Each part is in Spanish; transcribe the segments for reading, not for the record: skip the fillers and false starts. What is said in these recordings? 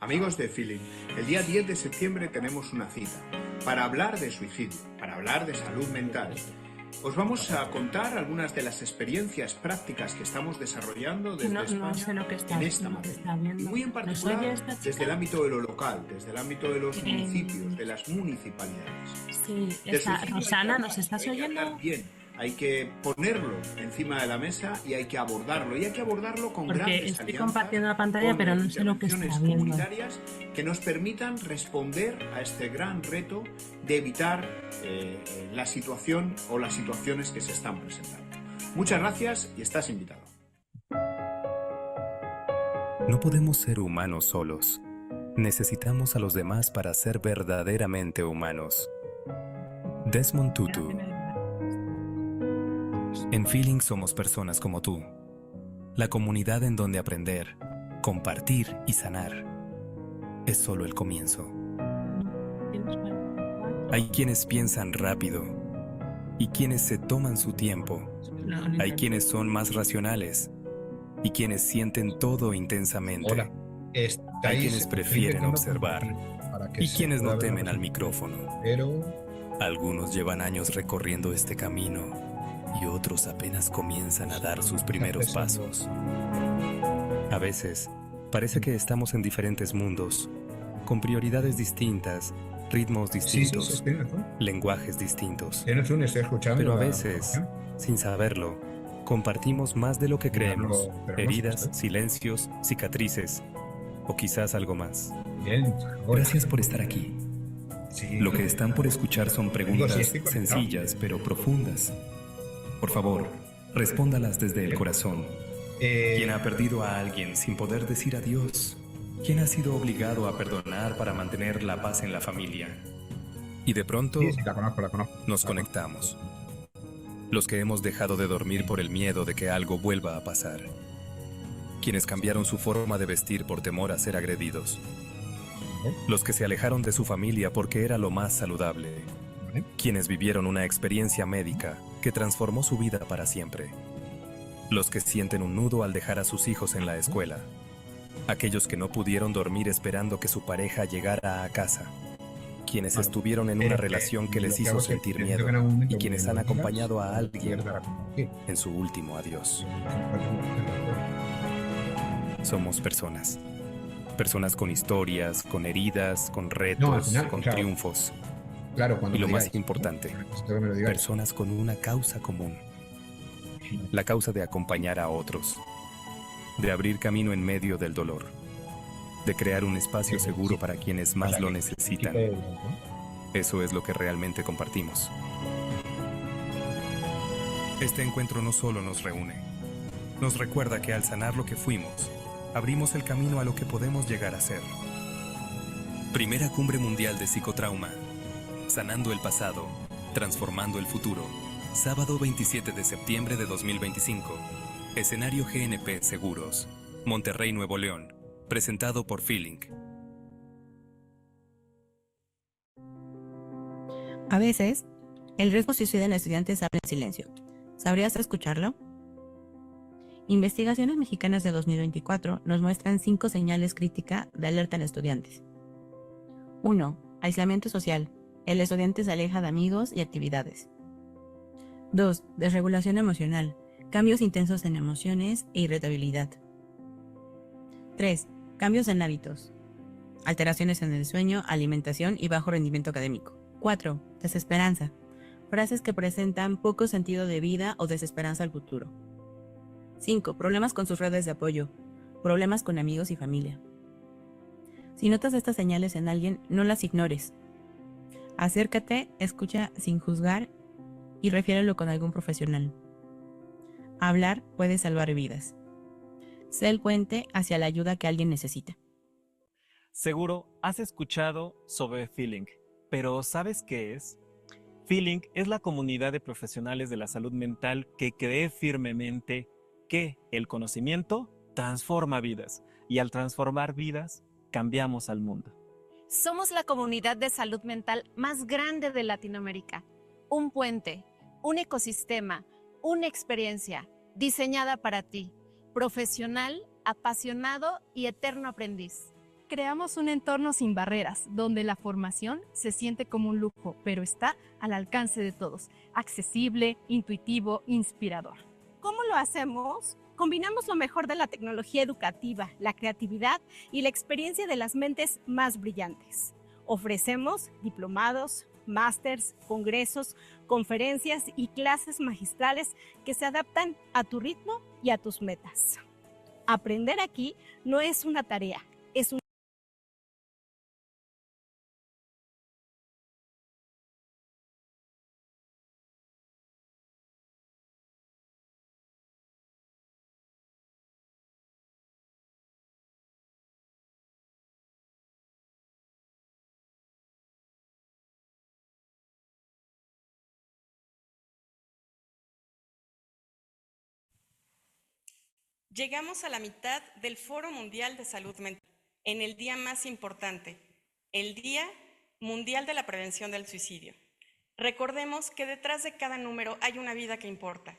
Amigos de Feeling, el día 10 de septiembre tenemos una cita para hablar de suicidio, para hablar de salud mental. Os vamos a contar algunas de las experiencias prácticas que estamos desarrollando desde España en esta materia. Y muy en particular desde el ámbito de lo local, desde el ámbito de los municipios, de las municipalidades. Sí, Rosana, ¿nos estás oyendo? Bien, hay que ponerlo encima de la mesa y hay que abordarlo. Y hay que abordarlo con Porque grandes estoy alianzas, compartiendo la pantalla, pero no sé lo que está viendo. comunitarias que nos permitan responder a este gran reto de evitar la situación o las situaciones que se están presentando. Muchas gracias y estás invitado. No podemos ser humanos solos. Necesitamos a los demás para ser verdaderamente humanos. Desmond Tutu. En Feeling somos personas como tú. La comunidad en donde aprender, compartir y sanar es solo el comienzo. Hay quienes piensan rápido y quienes se toman su tiempo. Hay quienes son más racionales y quienes sienten todo intensamente. Hola. Hay quienes prefieren observar y quienes no temen al micrófono. Pero Algunos llevan años recorriendo este camino y otros apenas comienzan a dar sus primeros pasos. A veces, parece que estamos en diferentes mundos, con prioridades distintas, ritmos distintos, lenguajes distintos. Pero a veces, sin saberlo, compartimos más de lo que creemos: heridas, silencios, cicatrices, o quizás algo más. Gracias por estar aquí. Lo que están por escuchar son preguntas sencillas pero profundas. Por favor, respóndalas desde el corazón. ¿Quién ha perdido a alguien sin poder decir adiós? ¿Quién ha sido obligado a perdonar para mantener la paz en la familia? Y de pronto, la conozco. nos conectamos. Los que hemos dejado de dormir por el miedo de que algo vuelva a pasar. Quienes cambiaron su forma de vestir por temor a ser agredidos. Los que se alejaron de su familia porque era lo más saludable. Quienes vivieron una experiencia médica que transformó su vida para siempre. Los que sienten un nudo al dejar a sus hijos en la escuela. Aquellos que no pudieron dormir esperando que su pareja llegara a casa. Quienes estuvieron en una relación que les hizo sentir miedo y quienes han acompañado a alguien en su último adiós. Somos personas. Personas con historias, con heridas, con retos, con triunfos. Y lo más importante, personas con una causa común. La causa de acompañar a otros, de abrir camino en medio del dolor, de crear un espacio seguro para quienes más lo necesitan. Eso es lo que realmente compartimos. Este encuentro no solo nos reúne, nos recuerda que al sanar lo que fuimos, abrimos el camino a lo que podemos llegar a ser. Primera Cumbre Mundial de Psicotrauma. Sanando el pasado, transformando el futuro. Sábado 27 de septiembre de 2025. Escenario GNP Seguros. Monterrey, Nuevo León. Presentado por Feeling. A veces, el riesgo suicida en estudiantes habla en silencio. ¿Sabrías escucharlo? Investigaciones mexicanas de 2024 nos muestran 5 señales críticas de alerta en estudiantes. 1. Aislamiento social. El estudiante se aleja de amigos y actividades. 2. Desregulación emocional. Cambios intensos en emociones e irritabilidad. 3. Cambios en hábitos. Alteraciones en el sueño, alimentación y bajo rendimiento académico. 4. Desesperanza. Frases que presentan poco sentido de vida o desesperanza al futuro. 5. Problemas con sus redes de apoyo. Problemas con amigos y familia. Si notas estas señales en alguien, no las ignores. Acércate, escucha sin juzgar y refiérelo con algún profesional. Hablar puede salvar vidas. Sé el puente hacia la ayuda que alguien necesita. Seguro has escuchado sobre Feeling, pero ¿sabes qué es? Feeling es la comunidad de profesionales de la salud mental que cree firmemente que el conocimiento transforma vidas y al transformar vidas, cambiamos al mundo. Somos la comunidad de salud mental más grande de Latinoamérica. Un puente, un ecosistema, una experiencia diseñada para ti, profesional, apasionado y eterno aprendiz. Creamos un entorno sin barreras, donde la formación se siente como un lujo, pero está al alcance de todos, accesible, intuitivo, inspirador. ¿Cómo lo hacemos? Combinamos lo mejor de la tecnología educativa, la creatividad y la experiencia de las mentes más brillantes. Ofrecemos diplomados, másters, congresos, conferencias y clases magistrales que se adaptan a tu ritmo y a tus metas. Aprender aquí no es una tarea, es un... Llegamos a la mitad del Foro Mundial de Salud Mental, en el día más importante, el Día Mundial de la Prevención del Suicidio. Recordemos que detrás de cada número hay una vida que importa.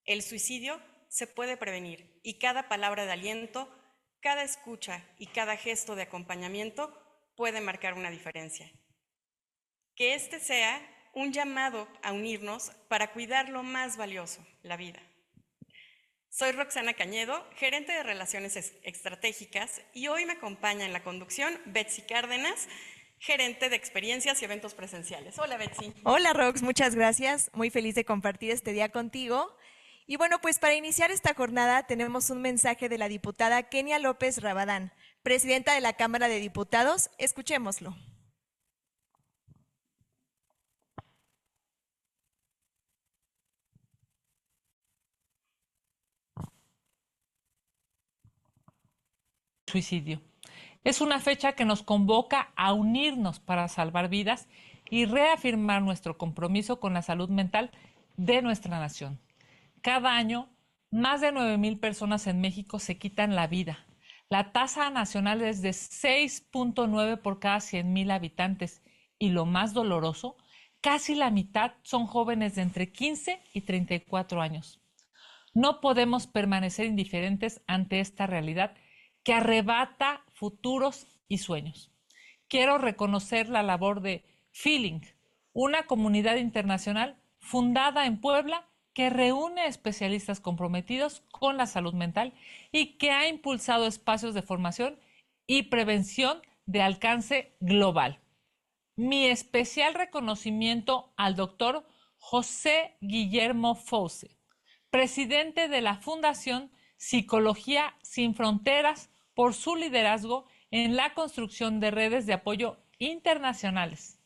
El suicidio se puede prevenir y cada palabra de aliento, cada escucha y cada gesto de acompañamiento puede marcar una diferencia. Que este sea un llamado a unirnos para cuidar lo más valioso, la vida. Soy Roxana Cañedo, gerente de Relaciones Estratégicas, y hoy me acompaña en la conducción Betsy Cárdenas, gerente de Experiencias y Eventos Presenciales. Hola, Betsy. Hola, Rox, muchas gracias. Muy feliz de compartir este día contigo. Y bueno, pues para iniciar esta jornada tenemos un mensaje de la diputada Kenia López Rabadán, presidenta de la Cámara de Diputados. Escuchémoslo. Suicidio. Es una fecha que nos convoca a unirnos para salvar vidas y reafirmar nuestro compromiso con la salud mental de nuestra nación. Cada año, más de 9,000 personas en México se quitan la vida. La tasa nacional es de 6.9 por cada 100,000 habitantes y lo más doloroso, casi la mitad son jóvenes de entre 15 y 34 años. No podemos permanecer indiferentes ante esta realidad que arrebata futuros y sueños. Quiero reconocer la labor de Feeling, una comunidad internacional fundada en Puebla que reúne especialistas comprometidos con la salud mental y que ha impulsado espacios de formación y prevención de alcance global. Mi especial reconocimiento al doctor José Guillermo Fauce, presidente de la Fundación Psicología Sin Fronteras, por su liderazgo en la construcción de redes de apoyo internacionales.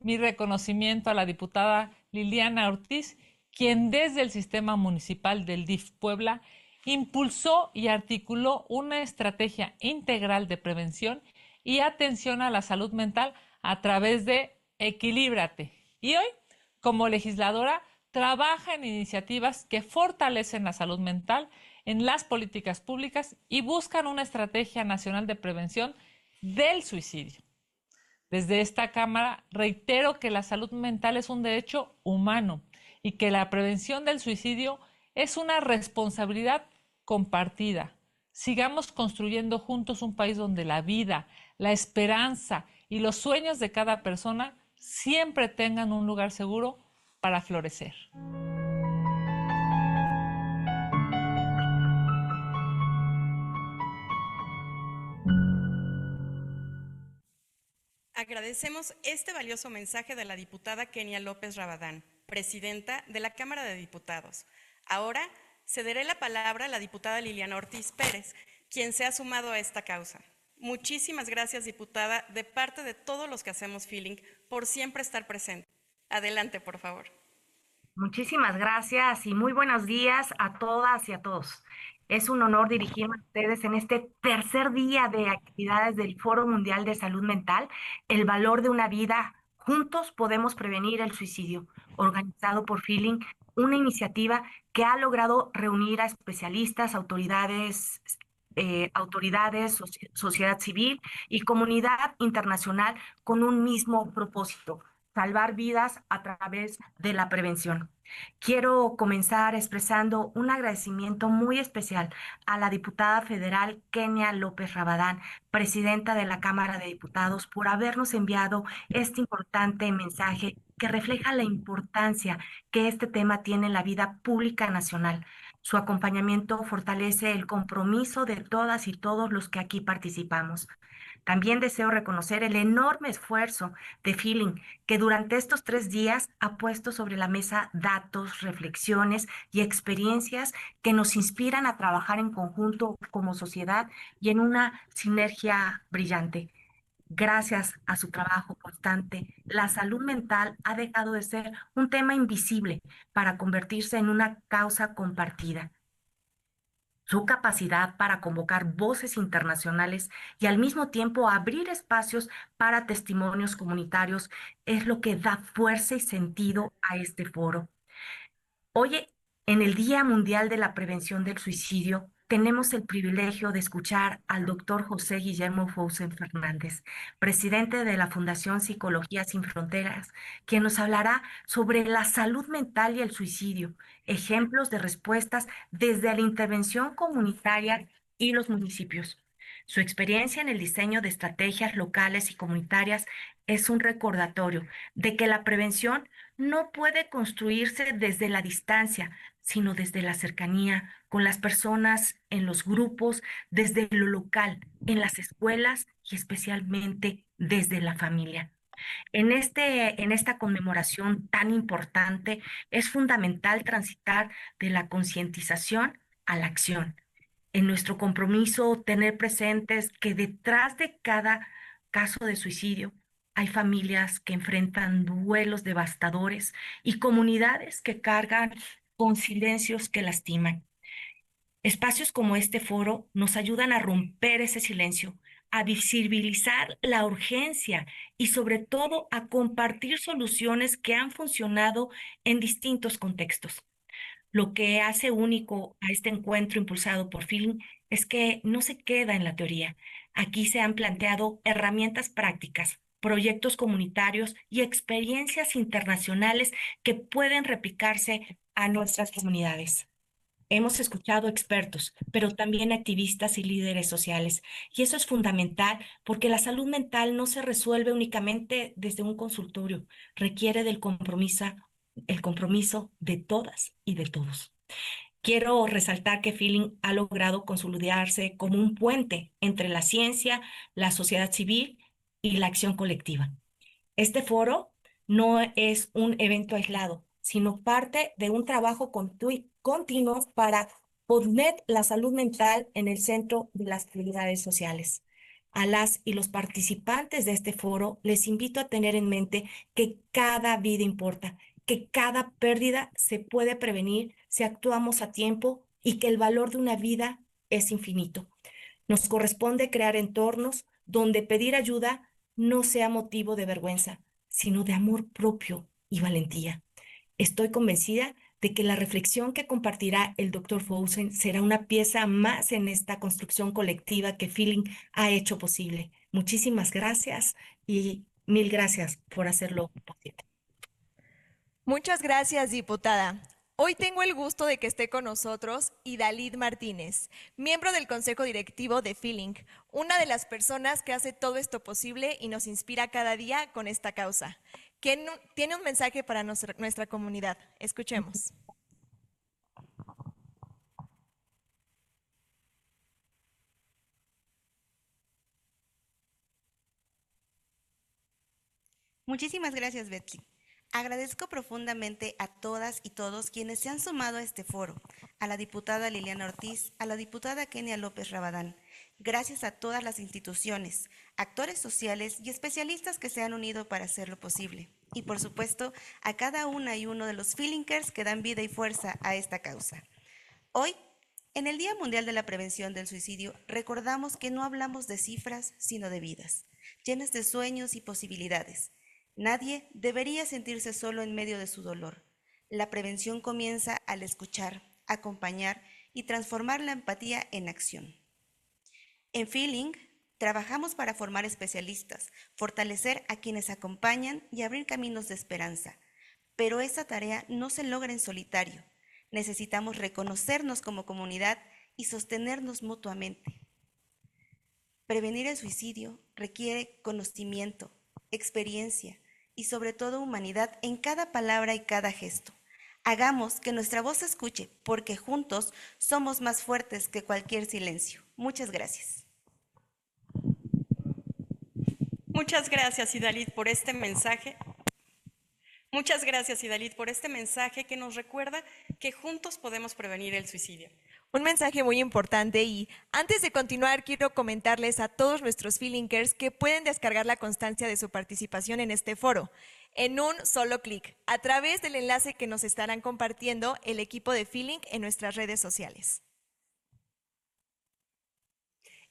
Mi reconocimiento a la diputada Liliana Ortiz, quien desde el Sistema Municipal del DIF Puebla impulsó y articuló una estrategia integral de prevención y atención a la salud mental a través de Equilíbrate. Y hoy, como legisladora, trabaja en iniciativas que fortalecen la salud mental en las políticas públicas y buscan una estrategia nacional de prevención del suicidio. Desde esta Cámara reitero que la salud mental es un derecho humano y que la prevención del suicidio es una responsabilidad compartida. Sigamos construyendo juntos un país donde la vida, la esperanza y los sueños de cada persona siempre tengan un lugar seguro para florecer. Agradecemos este valioso mensaje de la diputada Kenia López Rabadán, presidenta de la Cámara de Diputados. Ahora cederé la palabra a la diputada Liliana Ortiz Pérez, quien se ha sumado a esta causa. Muchísimas gracias, diputada, de parte de todos los que hacemos Feeling, por siempre estar presente. Adelante, por favor. Muchísimas gracias y muy buenos días a todas y a todos. Es un honor dirigirme a ustedes en este tercer día de actividades del Foro Mundial de Salud Mental, El valor de una vida. Juntos podemos prevenir el suicidio, organizado por Feeling, una iniciativa que ha logrado reunir a especialistas, autoridades, sociedad civil y comunidad internacional con un mismo propósito: salvar vidas a través de la prevención. Quiero comenzar expresando un agradecimiento muy especial a la diputada federal Kenia López Rabadán, presidenta de la Cámara de Diputados, por habernos enviado este importante mensaje que refleja la importancia que este tema tiene en la vida pública nacional. Su acompañamiento fortalece el compromiso de todas y todos los que aquí participamos. También deseo reconocer el enorme esfuerzo de Feeling, que durante estos 3 días ha puesto sobre la mesa datos, reflexiones y experiencias que nos inspiran a trabajar en conjunto como sociedad y en una sinergia brillante. Gracias a su trabajo constante, la salud mental ha dejado de ser un tema invisible para convertirse en una causa compartida. Su capacidad para convocar voces internacionales y al mismo tiempo abrir espacios para testimonios comunitarios es lo que da fuerza y sentido a este foro. Hoy, en el Día Mundial de la Prevención del Suicidio, tenemos el privilegio de escuchar al doctor José Guillermo Fousen Fernández, presidente de la Fundación Psicología Sin Fronteras, quien nos hablará sobre la salud mental y el suicidio, ejemplos de respuestas desde la intervención comunitaria y los municipios. Su experiencia en el diseño de estrategias locales y comunitarias es un recordatorio de que la prevención no puede construirse desde la distancia, sino desde la cercanía, con las personas, en los grupos, desde lo local, en las escuelas y especialmente desde la familia. En esta conmemoración tan importante, es fundamental transitar de la concientización a la acción. En nuestro compromiso, tener presentes que detrás de cada caso de suicidio hay familias que enfrentan duelos devastadores y comunidades que cargan con silencios que lastiman. Espacios como este foro nos ayudan a romper ese silencio, a visibilizar la urgencia y sobre todo a compartir soluciones que han funcionado en distintos contextos. Lo que hace único a este encuentro impulsado por Feeling es que no se queda en la teoría. Aquí se han planteado herramientas prácticas, proyectos comunitarios y experiencias internacionales que pueden replicarse a nuestras comunidades. Hemos escuchado expertos, pero también activistas y líderes sociales. Y eso es fundamental porque la salud mental no se resuelve únicamente desde un consultorio, requiere el compromiso de todas y de todos. Quiero resaltar que Feeling ha logrado consolidarse como un puente entre la ciencia, la sociedad civil y la acción colectiva. Este foro no es un evento aislado, sino parte de un trabajo continuo para poner la salud mental en el centro de las prioridades sociales. A las y los participantes de este foro les invito a tener en mente que cada vida importa, que cada pérdida se puede prevenir si actuamos a tiempo y que el valor de una vida es infinito. Nos corresponde crear entornos donde pedir ayuda no sea motivo de vergüenza, sino de amor propio y valentía. Estoy convencida de que la reflexión que compartirá el Dr. Fousen será una pieza más en esta construcción colectiva que Feeling ha hecho posible. Muchísimas gracias y mil gracias por hacerlo posible. Muchas gracias, diputada. Hoy tengo el gusto de que esté con nosotros Idalid Martínez, miembro del Consejo Directivo de Feeling, una de las personas que hace todo esto posible y nos inspira cada día con esta causa. Quien tiene un mensaje para nuestra comunidad. Escuchemos. Muchísimas gracias, Betsy. Agradezco profundamente a todas y todos quienes se han sumado a este foro, a la diputada Liliana Ortiz, a la diputada Kenia López Rabadán. Gracias a todas las instituciones, actores sociales y especialistas que se han unido para hacerlo posible. Y por supuesto, a cada una y uno de los Feelingers que dan vida y fuerza a esta causa. Hoy, en el Día Mundial de la Prevención del Suicidio, recordamos que no hablamos de cifras, sino de vidas, llenas de sueños y posibilidades. Nadie debería sentirse solo en medio de su dolor. La prevención comienza al escuchar, acompañar y transformar la empatía en acción. En Feeling, trabajamos para formar especialistas, fortalecer a quienes acompañan y abrir caminos de esperanza. pero esa tarea no se logra en solitario. Necesitamos reconocernos como comunidad y sostenernos mutuamente. Prevenir el suicidio requiere conocimiento, experiencia y sobre todo humanidad en cada palabra y cada gesto. Hagamos que nuestra voz se escuche, porque juntos somos más fuertes que cualquier silencio. Muchas gracias. Muchas gracias, Idalit, por este mensaje. Muchas gracias, Idalit, por este mensaje que nos recuerda que juntos podemos prevenir el suicidio. Un mensaje muy importante, y antes de continuar quiero comentarles a todos nuestros Feelinkers que pueden descargar la constancia de su participación en este foro en un solo clic a través del enlace que nos estarán compartiendo el equipo de Feelink en nuestras redes sociales.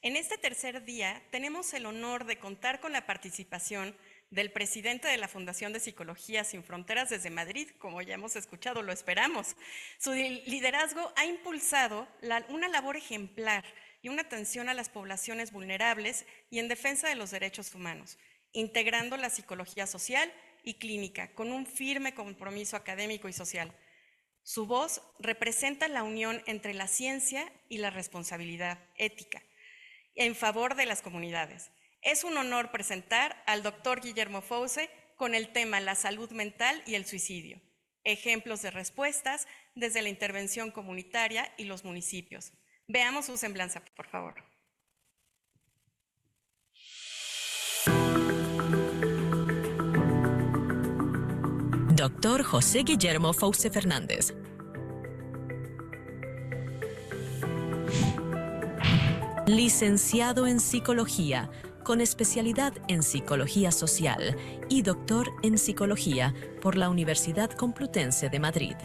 En este tercer día tenemos el honor de contar con la participación del presidente de la Fundación de Psicología Sin Fronteras desde Madrid, como ya hemos escuchado, lo esperamos. Su liderazgo ha impulsado una labor ejemplar y una atención a las poblaciones vulnerables y en defensa de los derechos humanos, integrando la psicología social y clínica con un firme compromiso académico y social. Su voz representa la unión entre la ciencia y la responsabilidad ética en favor de las comunidades. Es un honor presentar al doctor Guillermo Fauce con el tema La salud mental y el suicidio, ejemplos de respuestas desde la intervención comunitaria y los municipios. Veamos su semblanza, por favor. Doctor José Guillermo Fauce Fernández. Licenciado en Psicología, con especialidad en Psicología Social y doctor en Psicología por la Universidad Complutense de Madrid.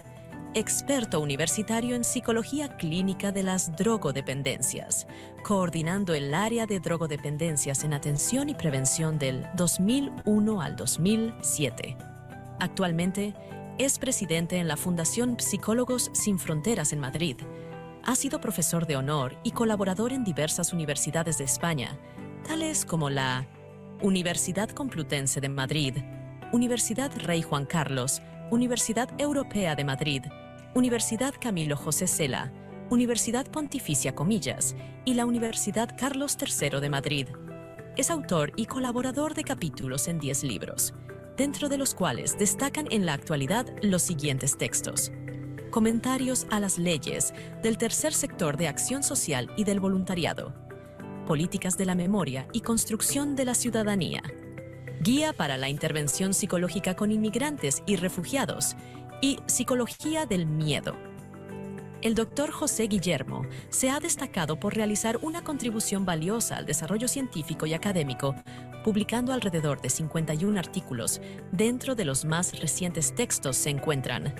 Experto universitario en Psicología Clínica de las Drogodependencias, coordinando el área de drogodependencias en atención y prevención del 2001 al 2007. Actualmente es presidente en la Fundación Psicólogos Sin Fronteras en Madrid. Ha sido profesor de honor y colaborador en diversas universidades de España, tales como la Universidad Complutense de Madrid, Universidad Rey Juan Carlos, Universidad Europea de Madrid, Universidad Camilo José Cela, Universidad Pontificia Comillas y la Universidad Carlos III de Madrid. Es autor y colaborador de capítulos en 10 libros, dentro de los cuales destacan en la actualidad los siguientes textos: Comentarios a las leyes del tercer sector de acción social y del voluntariado, Políticas de la memoria y construcción de la ciudadanía, Guía para la intervención psicológica con inmigrantes y refugiados y Psicología del miedo. El doctor José Guillermo se ha destacado por realizar una contribución valiosa al desarrollo científico y académico, publicando alrededor de 51 artículos. Dentro de los más recientes textos se encuentran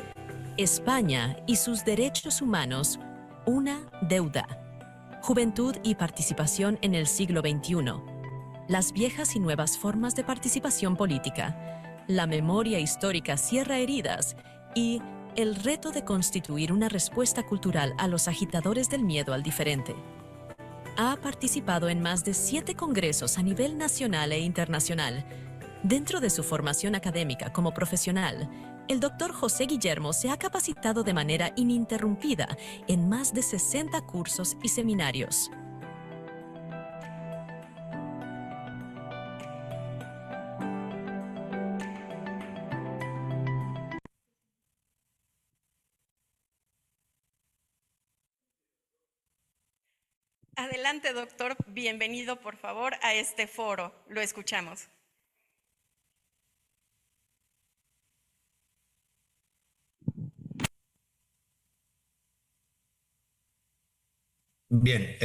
España y sus derechos humanos, una deuda, Juventud y participación en el siglo XXI, Las viejas y nuevas formas de participación política, La memoria histórica cierra heridas y El reto de constituir una respuesta cultural a los agitadores del miedo al diferente. Ha participado en más de 7 congresos a nivel nacional e internacional. Dentro de su formación académica como profesional, el doctor José Guillermo se ha capacitado de manera ininterrumpida en más de 60 cursos y seminarios. Adelante, doctor. Bienvenido, por favor, a este foro. Lo escuchamos. Bien,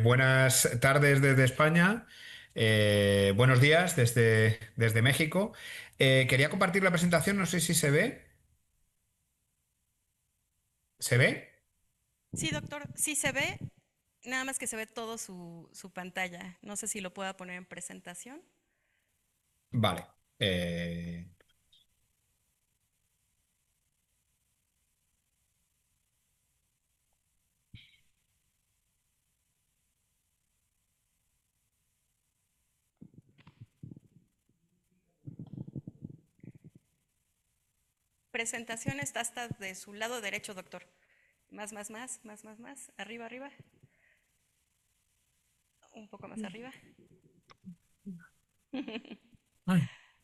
buenas tardes desde España, buenos días desde México. Quería compartir la presentación, no sé si se ve. ¿Se ve? Sí, doctor, sí se ve, nada más que se ve todo su pantalla. No sé si lo pueda poner en presentación. Vale. presentación está hasta de su lado derecho, doctor. Más. Arriba. Un poco más arriba.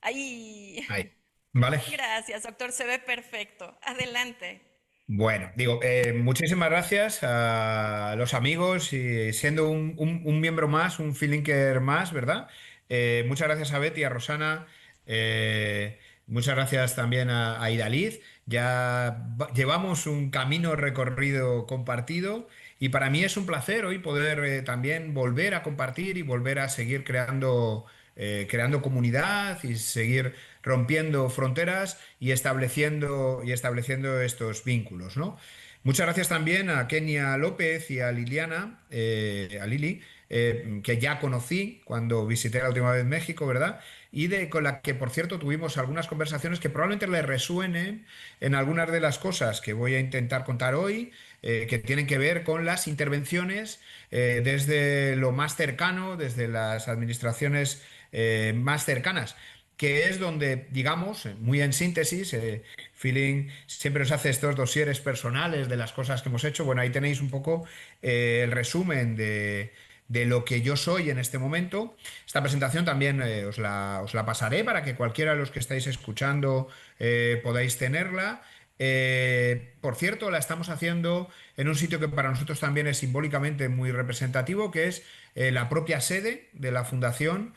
Ahí. Vale. Gracias, doctor. Se ve perfecto. Adelante. Bueno, muchísimas gracias a los amigos y siendo un miembro más, un Feelinker más, ¿verdad? Muchas gracias a Betty, a Rosana, muchas gracias también a Idaliz. Ya llevamos un camino recorrido compartido y para mí es un placer hoy poder también volver a compartir y volver a seguir creando comunidad y seguir rompiendo fronteras y estableciendo estos vínculos, ¿no? Muchas gracias también a Kenia López y a Liliana, a Lili, que ya conocí cuando visité la última vez México, ¿verdad? Con la que, por cierto, tuvimos algunas conversaciones que probablemente les resuenen en algunas de las cosas que voy a intentar contar hoy, que tienen que ver con las intervenciones desde lo más cercano, desde las administraciones más cercanas, que es donde, digamos, muy en síntesis, Feeling siempre nos hace estos dosieres personales de las cosas que hemos hecho. Bueno, ahí tenéis un poco el resumen de lo que yo soy en este momento. Esta presentación también os la pasaré para que cualquiera de los que estáis escuchando podáis tenerla. Por cierto, la estamos haciendo en un sitio que para nosotros también es simbólicamente muy representativo, que es la propia sede de la Fundación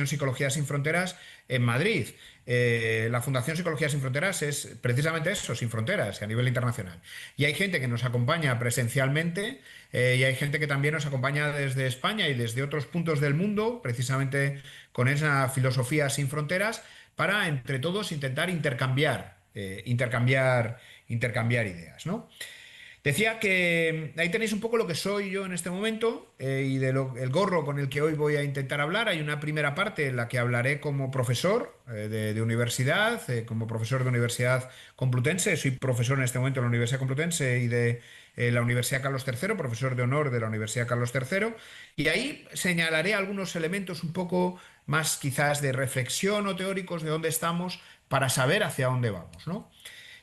Psicología Sin Fronteras en Madrid. La Fundación Psicología Sin Fronteras es precisamente eso, sin fronteras, a nivel internacional. Y hay gente que nos acompaña presencialmente y hay gente que también nos acompaña desde España y desde otros puntos del mundo, precisamente con esa filosofía sin fronteras, para entre todos intentar intercambiar ideas, ¿no? Decía que ahí tenéis un poco lo que soy yo en este momento y el gorro con el que hoy voy a intentar hablar. Hay una primera parte en la que hablaré como profesor de universidad, como profesor de Universidad Complutense. Soy profesor en este momento de la Universidad Complutense y de la Universidad Carlos III, profesor de honor de la Universidad Carlos III. Y ahí señalaré algunos elementos un poco más quizás de reflexión o teóricos de dónde estamos para saber hacia dónde vamos, ¿no?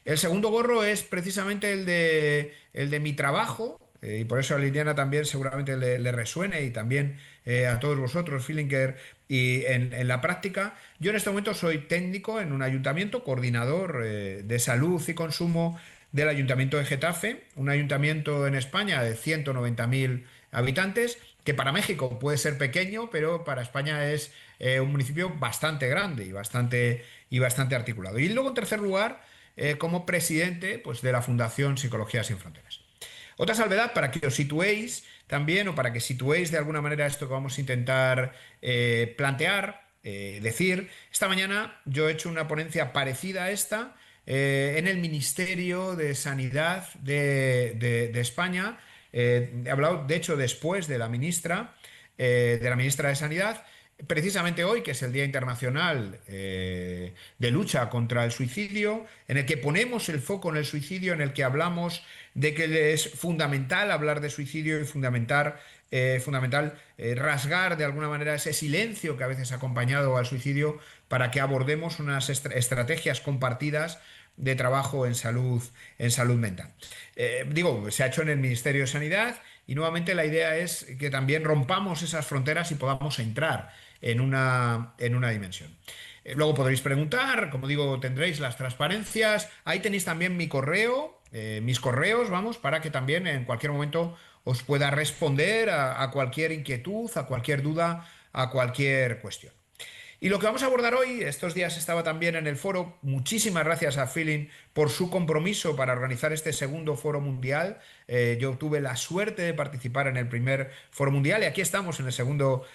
El segundo gorro es precisamente el de mi trabajo, y por eso a Liliana también seguramente le resuene y también a todos vosotros, Feelinker, y en la práctica. Yo en este momento soy técnico en un ayuntamiento, coordinador de salud y consumo del Ayuntamiento de Getafe, un ayuntamiento en España de 190.000 habitantes, que para México puede ser pequeño, pero para España es un municipio bastante grande y bastante articulado. Y luego, en tercer lugar, como presidente pues, de la Fundación Psicología Sin Fronteras. Otra salvedad para que os situéis también, o para que situéis de alguna manera esto que vamos a intentar plantear, decir, esta mañana yo he hecho una ponencia parecida a esta en el Ministerio de Sanidad de España. He hablado, de hecho, después de la ministra de Sanidad, precisamente hoy, que es el Día Internacional de Lucha contra el Suicidio, en el que ponemos el foco en el suicidio, en el que hablamos de que es fundamental hablar de suicidio y fundamental rasgar de alguna manera ese silencio que a veces ha acompañado al suicidio para que abordemos unas estrategias compartidas de trabajo en salud mental. Se ha hecho en el Ministerio de Sanidad y nuevamente la idea es que también rompamos esas fronteras y podamos entrar en una dimensión. Luego podréis preguntar, como digo, tendréis las transparencias. Ahí tenéis también mi correo, mis correos, para que también en cualquier momento os pueda responder a cualquier inquietud, a cualquier duda, a cualquier cuestión. Y lo que vamos a abordar hoy, estos días estaba también en el foro, muchísimas gracias a Feeling por su compromiso para organizar este segundo foro mundial. Yo tuve la suerte de participar en el primer foro mundial y aquí estamos en el segundo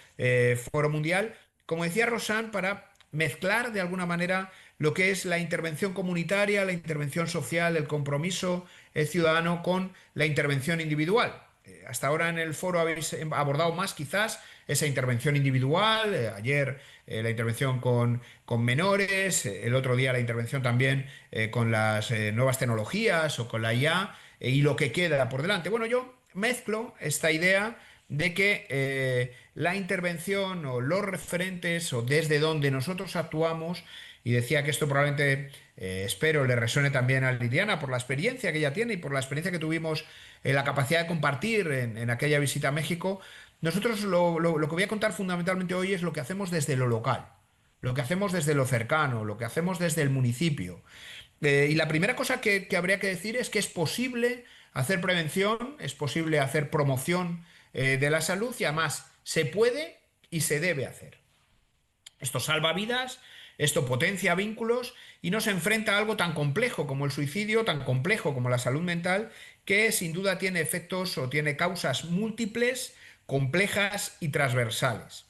foro mundial. Como decía Rosana, para mezclar de alguna manera lo que es la intervención comunitaria, la intervención social, el compromiso ciudadano con la intervención individual. Hasta ahora en el foro habéis abordado más quizás esa intervención individual, ayer la intervención con menores, el otro día la intervención también con las nuevas tecnologías o con la IA y lo que queda por delante. Bueno, yo mezclo esta idea de que la intervención o los referentes o desde donde nosotros actuamos y decía que esto probablemente, espero, le resuene también a Liliana por la experiencia que ella tiene y por la experiencia que tuvimos en la capacidad de compartir en aquella visita a México. Nosotros lo que voy a contar fundamentalmente hoy es lo que hacemos desde lo local, lo que hacemos desde lo cercano, lo que hacemos desde el municipio. Y la primera cosa que habría que decir es que es posible hacer prevención, es posible hacer promoción de la salud y además se puede y se debe hacer. Esto salva vidas, esto potencia vínculos y nos enfrenta a algo tan complejo como el suicidio, tan complejo como la salud mental, que sin duda tiene efectos o tiene causas múltiples, complejas y transversales.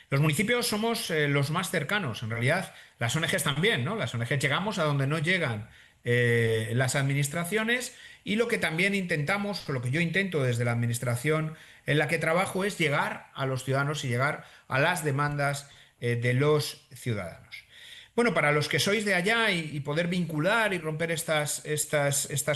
Los municipios somos los más cercanos, en realidad las ONGs también, ¿no? Las ONGs llegamos a donde no llegan las administraciones y lo que también intentamos, o lo que yo intento desde la administración en la que trabajo es llegar a los ciudadanos y llegar a las demandas de los ciudadanos. Bueno, para los que sois de allá y poder vincular y romper estas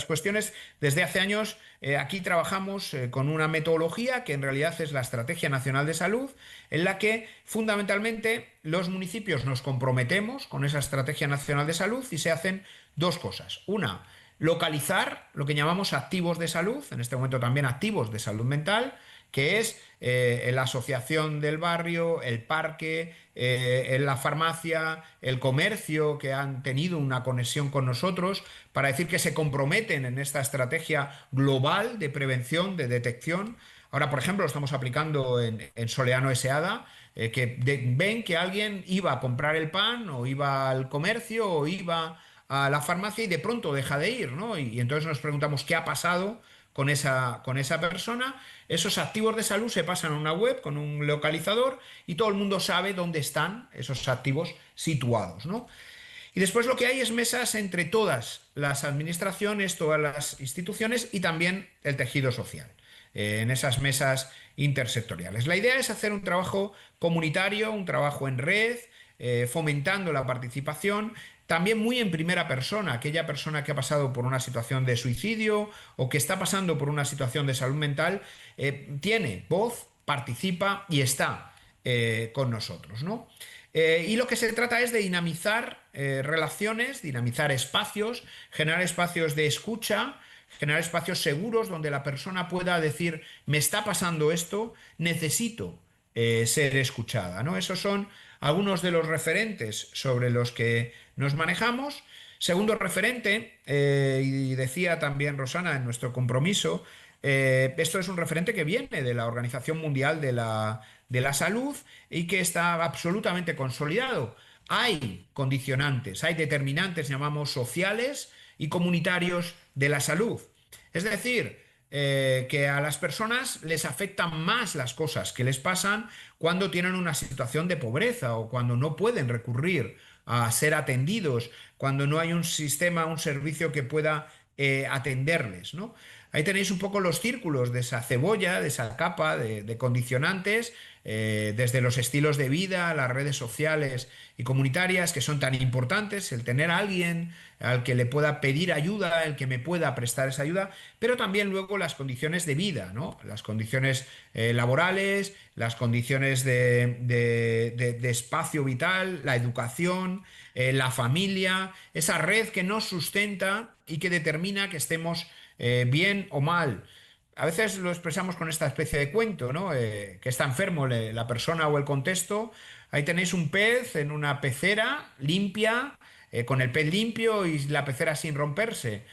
cuestiones, desde hace años aquí trabajamos con una metodología que en realidad es la Estrategia Nacional de Salud, en la que fundamentalmente los municipios nos comprometemos con esa Estrategia Nacional de Salud y se hacen dos cosas. Una, localizar lo que llamamos activos de salud, en este momento también activos de salud mental, que es la asociación del barrio, el parque, la farmacia, el comercio, que han tenido una conexión con nosotros para decir que se comprometen en esta estrategia global de prevención, de detección. Ahora, por ejemplo, lo estamos aplicando en Soleano Eseada, que ven que alguien iba a comprar el pan o iba al comercio o iba a la farmacia y de pronto deja de ir, ¿no? Y entonces nos preguntamos qué ha pasado con esa persona. Esos activos de salud se pasan a una web con un localizador y todo el mundo sabe dónde están esos activos situados, ¿no? Y después lo que hay es mesas entre todas las administraciones, todas las instituciones y también el tejido social, en esas mesas intersectoriales. La idea es hacer un trabajo comunitario, un trabajo en red, fomentando la participación, también muy en primera persona. Aquella persona que ha pasado por una situación de suicidio o que está pasando por una situación de salud mental tiene voz, participa y está con nosotros, ¿no? Y lo que se trata es de dinamizar relaciones, dinamizar espacios, generar espacios de escucha, generar espacios seguros donde la persona pueda decir, me está pasando esto, necesito ser escuchada, ¿no? Esos son algunos de los referentes sobre los que nos manejamos. Segundo referente, y decía también Rosana en nuestro compromiso, esto es un referente que viene de la Organización Mundial de la Salud y que está absolutamente consolidado. Hay condicionantes, hay determinantes, llamamos sociales y comunitarios de la salud. Es decir, que a las personas les afectan más las cosas que les pasan cuando tienen una situación de pobreza o cuando no pueden recurrir a ser atendidos, cuando no hay un sistema, un servicio que pueda atenderles, ¿no? Ahí tenéis un poco los círculos de esa cebolla, de esa capa de condicionantes, desde los estilos de vida, las redes sociales y comunitarias que son tan importantes, el tener a alguien al que le pueda pedir ayuda, el que me pueda prestar esa ayuda, pero también luego las condiciones de vida, ¿no? Las condiciones laborales, las condiciones de espacio vital, la educación, la familia, esa red que nos sustenta y que determina que estemos bien o mal. A veces lo expresamos con esta especie de cuento, ¿no? Que está enfermo la persona o el contexto. Ahí tenéis un pez en una pecera limpia, con el pez limpio y la pecera sin romperse.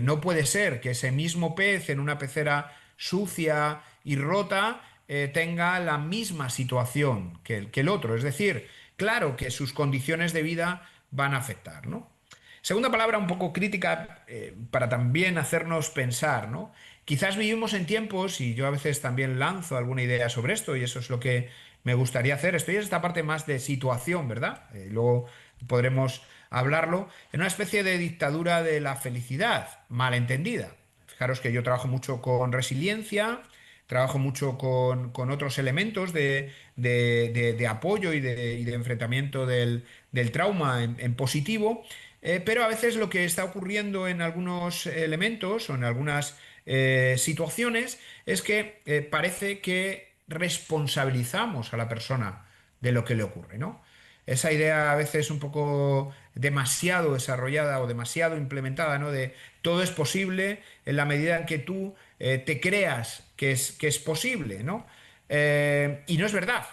No puede ser que ese mismo pez en una pecera sucia y rota tenga la misma situación que el otro. Es decir, claro que sus condiciones de vida van a afectar, ¿no? Segunda palabra un poco crítica para también hacernos pensar, ¿no? Quizás vivimos en tiempos, y yo a veces también lanzo alguna idea sobre esto, y eso es lo que me gustaría hacer. Estoy en esta parte más de situación, ¿verdad? Luego podremos hablarlo, en una especie de dictadura de la felicidad, malentendida. Fijaros que yo trabajo mucho con resiliencia, trabajo mucho con otros elementos de apoyo y de enfrentamiento del trauma en positivo, pero a veces lo que está ocurriendo en algunos elementos o en algunas situaciones es que parece que responsabilizamos a la persona de lo que le ocurre, ¿no? esa idea a veces un poco demasiado desarrollada o demasiado implementada, ¿no? De todo es posible en la medida en que tú te creas que es posible, ¿no? Y no es verdad.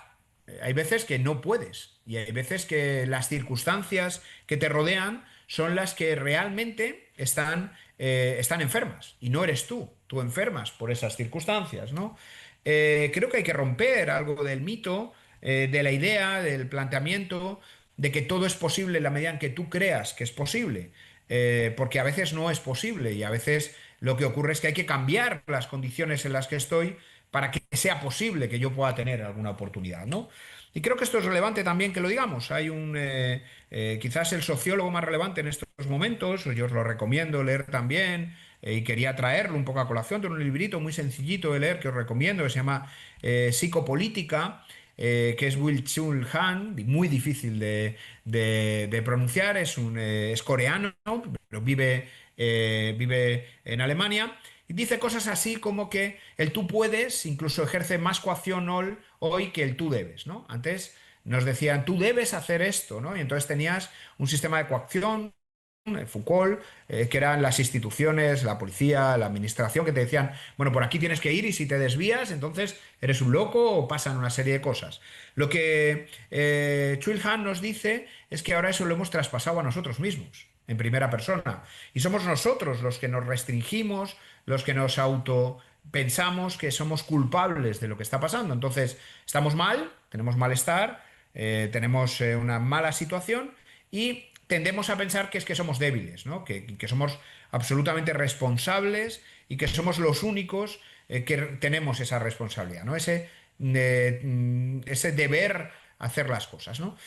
Hay veces que no puedes y hay veces que las circunstancias que te rodean son las que realmente están enfermas y no eres tú enfermas por esas circunstancias, ¿no? Creo que hay que romper algo del mito, de la idea, del planteamiento de que todo es posible en la medida en que tú creas que es posible, porque a veces no es posible y a veces lo que ocurre es que hay que cambiar las condiciones en las que estoy para que sea posible que yo pueda tener alguna oportunidad, ¿no? Y creo que esto es relevante también que lo digamos. Hay quizás el sociólogo más relevante en estos momentos, yo os lo recomiendo leer también, y quería traerlo un poco a colación, de un librito muy sencillito de leer que os recomiendo, que se llama Psicopolítica, que es Byung-Chul Han, muy difícil de pronunciar, es coreano, pero vive en Alemania. Y dice cosas así como que el tú puedes incluso ejerce más coacción hoy que el tú debes, ¿no? Antes nos decían tú debes hacer esto, ¿no? Y entonces tenías un sistema de coacción, Foucault, que eran las instituciones, la policía, la administración, que te decían, bueno, por aquí tienes que ir y si te desvías, entonces eres un loco o pasan una serie de cosas. Lo que Chul Han nos dice es que ahora eso lo hemos traspasado a nosotros mismos, en primera persona. Y somos nosotros los que nos restringimos, los que nos pensamos que somos culpables de lo que está pasando. Entonces, estamos mal, tenemos malestar, tenemos una mala situación y tendemos a pensar que es que somos débiles, ¿no? Que somos absolutamente responsables y que somos los únicos que tenemos esa responsabilidad, ¿no? Ese deber hacer las cosas, ¿no?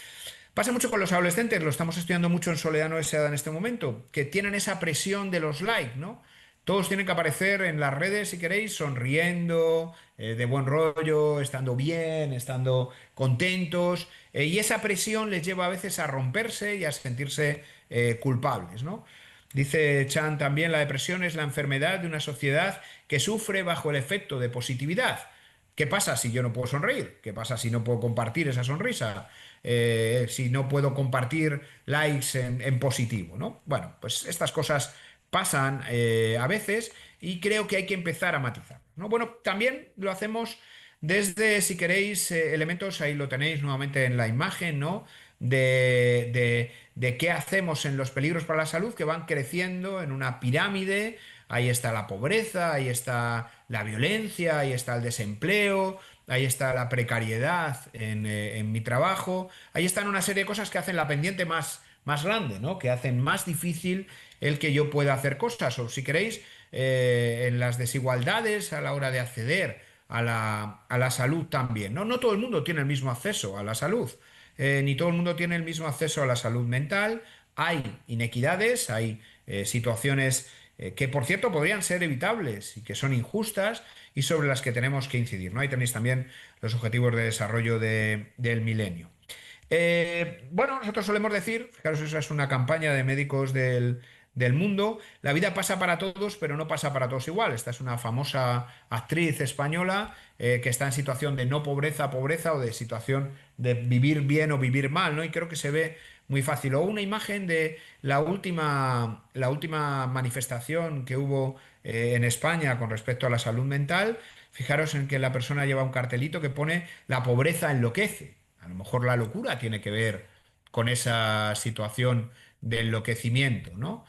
Pasa mucho con los adolescentes, lo estamos estudiando mucho en Soledad no deseada en este momento, que tienen esa presión de los likes, ¿no? Todos tienen que aparecer en las redes, si queréis, sonriendo, de buen rollo, estando bien, estando contentos, y esa presión les lleva a veces a romperse y a sentirse culpables, ¿no? Dice Chan también, la depresión es la enfermedad de una sociedad que sufre bajo el efecto de positividad. ¿Qué pasa si yo no puedo sonreír? ¿Qué pasa si no puedo compartir esa sonrisa? Si no puedo compartir likes en positivo, ¿no? Bueno, pues estas cosas pasan a veces y creo que hay que empezar a matizar, ¿no? Bueno, también lo hacemos desde, si queréis, elementos, ahí lo tenéis nuevamente en la imagen, ¿no? De qué hacemos en los peligros para la salud que van creciendo en una pirámide. Ahí está la pobreza, ahí está la violencia, ahí está el desempleo, ahí está la precariedad en mi trabajo, ahí están una serie de cosas que hacen la pendiente más grande, ¿no? Que hacen más difícil el que yo pueda hacer cosas, o si queréis, en las desigualdades a la hora de acceder a la salud también, ¿no? No todo el mundo tiene el mismo acceso a la salud, ni todo el mundo tiene el mismo acceso a la salud mental, hay inequidades, hay situaciones que, por cierto, podrían ser evitables y que son injustas y sobre las que tenemos que incidir, ¿no? Ahí tenéis también los objetivos de desarrollo del milenio. Bueno, nosotros solemos decir, fijaros, eso es una campaña de médicos del mundo, la vida pasa para todos, pero no pasa para todos igual. Esta es una famosa actriz española que está en situación de no pobreza, pobreza, o de situación de vivir bien o vivir mal, ¿no? Y creo que se ve muy fácil. O una imagen de la última manifestación que hubo en España con respecto a la salud mental. Fijaros en que la persona lleva un cartelito que pone "la pobreza enloquece". A lo mejor la locura tiene que ver con esa situación de enloquecimiento, ¿no?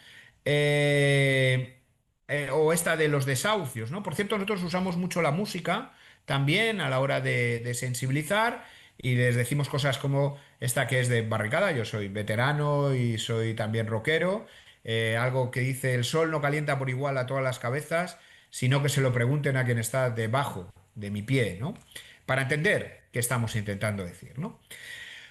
O esta de los desahucios, ¿no? Por cierto, nosotros usamos mucho la música también a la hora de sensibilizar y les decimos cosas como esta que es de Barricada. Yo soy veterano y soy también rockero. Algo que dice: el sol no calienta por igual a todas las cabezas, sino que se lo pregunten a quien está debajo de mi pie, ¿no? Para entender qué estamos intentando decir, ¿no?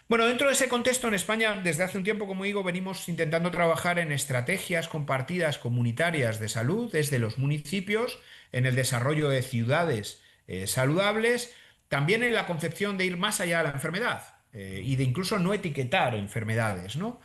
Bueno, dentro de ese contexto, en España, desde hace un tiempo, como digo, venimos intentando trabajar en estrategias compartidas comunitarias de salud desde los municipios, en el desarrollo de ciudades saludables, también en la concepción de ir más allá de la enfermedad y de incluso no etiquetar enfermedades, ¿no?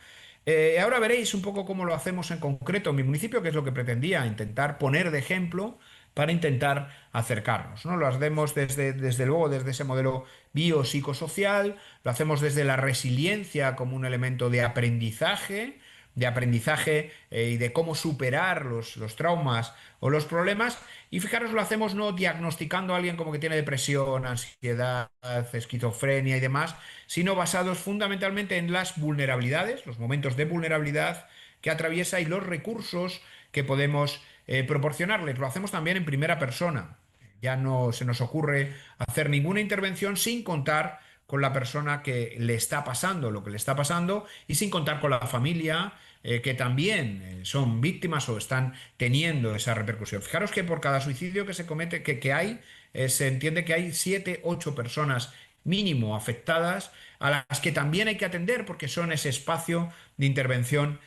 Ahora veréis un poco cómo lo hacemos en concreto en mi municipio, que es lo que pretendía, intentar poner de ejemplo para intentar acercarnos, ¿no? Lo hacemos desde luego desde ese modelo biopsicosocial, lo hacemos desde la resiliencia como un elemento de aprendizaje y de cómo superar los traumas o los problemas. Y fijaros, lo hacemos no diagnosticando a alguien como que tiene depresión, ansiedad, esquizofrenia y demás, sino basados fundamentalmente en las vulnerabilidades, los momentos de vulnerabilidad que atraviesa y los recursos que podemos proporcionarles. Lo hacemos también en primera persona. Ya no se nos ocurre hacer ninguna intervención sin contar con la persona que le está pasando lo que le está pasando y sin contar con la familia que también son víctimas o están teniendo esa repercusión. Fijaros que por cada suicidio que se comete, que hay, se entiende que hay 7, 8 personas mínimo afectadas a las que también hay que atender porque son ese espacio de intervención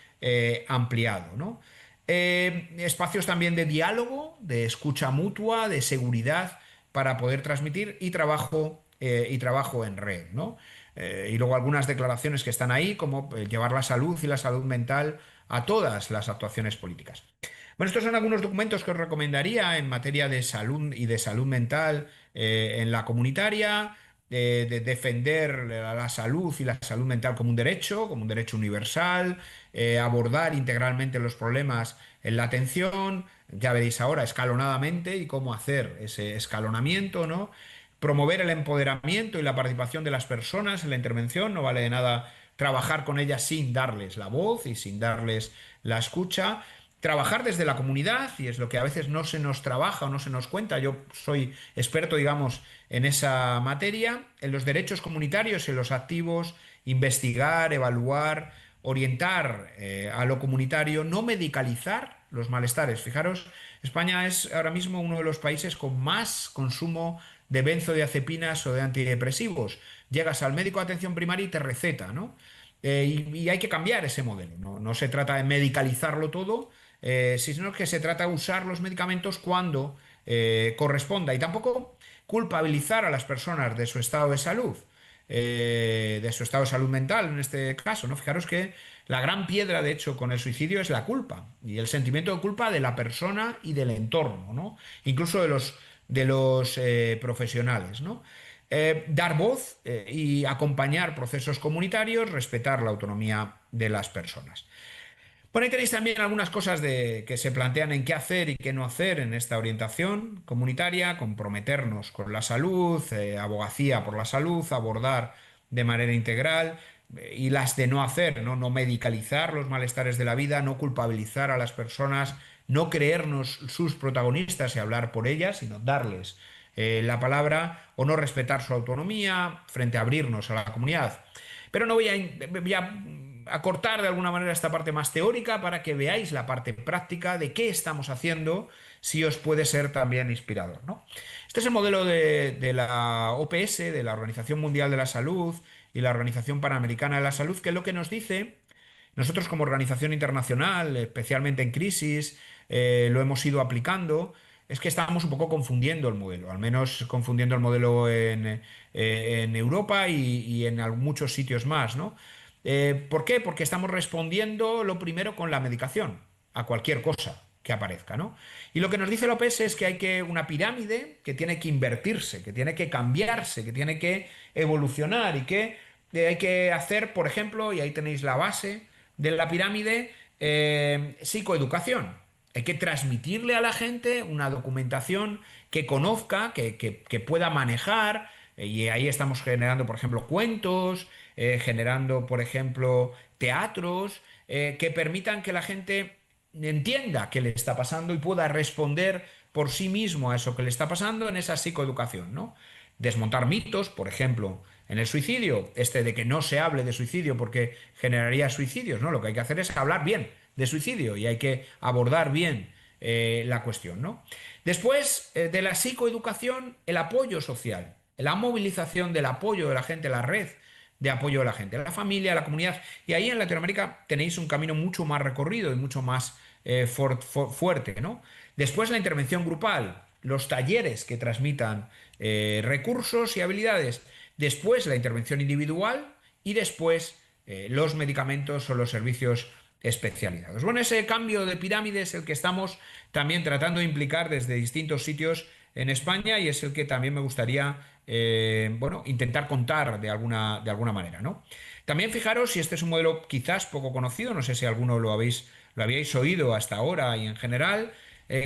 ampliado, ¿no? Espacios también de diálogo, de escucha mutua, de seguridad para poder transmitir y trabajo en red, ¿no? Y luego algunas declaraciones que están ahí, como llevar la salud y la salud mental a todas las actuaciones políticas. Bueno, estos son algunos documentos que os recomendaría en materia de salud y de salud mental en la comunitaria, de defender la salud y la salud mental como un derecho universal, abordar integralmente los problemas en la atención, ya veréis ahora escalonadamente y cómo hacer ese escalonamiento, ¿no? Promover el empoderamiento y la participación de las personas en la intervención, no vale de nada trabajar con ellas sin darles la voz y sin darles la escucha. Trabajar desde la comunidad, y es lo que a veces no se nos trabaja o no se nos cuenta. Yo soy experto, digamos, en esa materia, en los derechos comunitarios, en los activos, investigar, evaluar, orientar a lo comunitario, no medicalizar los malestares. Fijaros, España es ahora mismo uno de los países con más consumo de benzodiazepinas o de antidepresivos. Llegas al médico de atención primaria y te receta, ¿no? Y hay que cambiar ese modelo. No se trata de medicalizarlo todo, sino que se trata de usar los medicamentos cuando corresponda y tampoco culpabilizar a las personas de su estado de salud, mental en este caso, ¿no? Fijaros que la gran piedra, de hecho, con el suicidio es la culpa y el sentimiento de culpa de la persona y del entorno, ¿no? Incluso de los profesionales, ¿no? Dar voz y acompañar procesos comunitarios, respetar la autonomía de las personas. Bueno, ahí tenéis también algunas cosas que se plantean en qué hacer y qué no hacer en esta orientación comunitaria: comprometernos con la salud, abogacía por la salud, abordar de manera integral, y las de no hacer, ¿no? No medicalizar los malestares de la vida, no culpabilizar a las personas, no creernos sus protagonistas y hablar por ellas, sino darles la palabra, o no respetar su autonomía frente a abrirnos a la comunidad. Pero no voy a acortar de alguna manera esta parte más teórica para que veáis la parte práctica de qué estamos haciendo, si os puede ser también inspirador, ¿no? Este es el modelo de la OPS, de la Organización Mundial de la Salud y la Organización Panamericana de la Salud, que es lo que nos dice. Nosotros como organización internacional, especialmente en crisis, lo hemos ido aplicando. Es que estamos un poco confundiendo el modelo, al menos confundiendo el modelo en Europa y en muchos sitios más, ¿no? ¿Por qué? Porque estamos respondiendo lo primero con la medicación a cualquier cosa que aparezca, ¿no? Y lo que nos dice López es que hay una pirámide que tiene que invertirse, que tiene que cambiarse, que tiene que evolucionar y que hay que hacer, por ejemplo, y ahí tenéis la base de la pirámide, psicoeducación. Hay que transmitirle a la gente una documentación que conozca, que pueda manejar, y ahí estamos generando, por ejemplo, cuentos, generando, por ejemplo, teatros, que permitan que la gente entienda qué le está pasando y pueda responder por sí mismo a eso que le está pasando en esa psicoeducación, ¿no? Desmontar mitos, por ejemplo, en el suicidio, de que no se hable de suicidio porque generaría suicidios, ¿no? Lo que hay que hacer es hablar bien de suicidio y hay que abordar bien la cuestión, ¿no? Después de la psicoeducación, el apoyo social, la movilización del apoyo de la gente, la red de apoyo de la gente, la familia, la comunidad. Y ahí en Latinoamérica tenéis un camino mucho más recorrido y mucho más fuerte, ¿no? Después la intervención grupal, los talleres que transmitan recursos y habilidades. Después la intervención individual y después los medicamentos o los servicios especialidades. Bueno, ese cambio de pirámide es el que estamos también tratando de implicar desde distintos sitios en España y es el que también me gustaría bueno, intentar contar de alguna manera, ¿no? También fijaros si este es un modelo quizás poco conocido, no sé si alguno lo habíais oído hasta ahora y en general,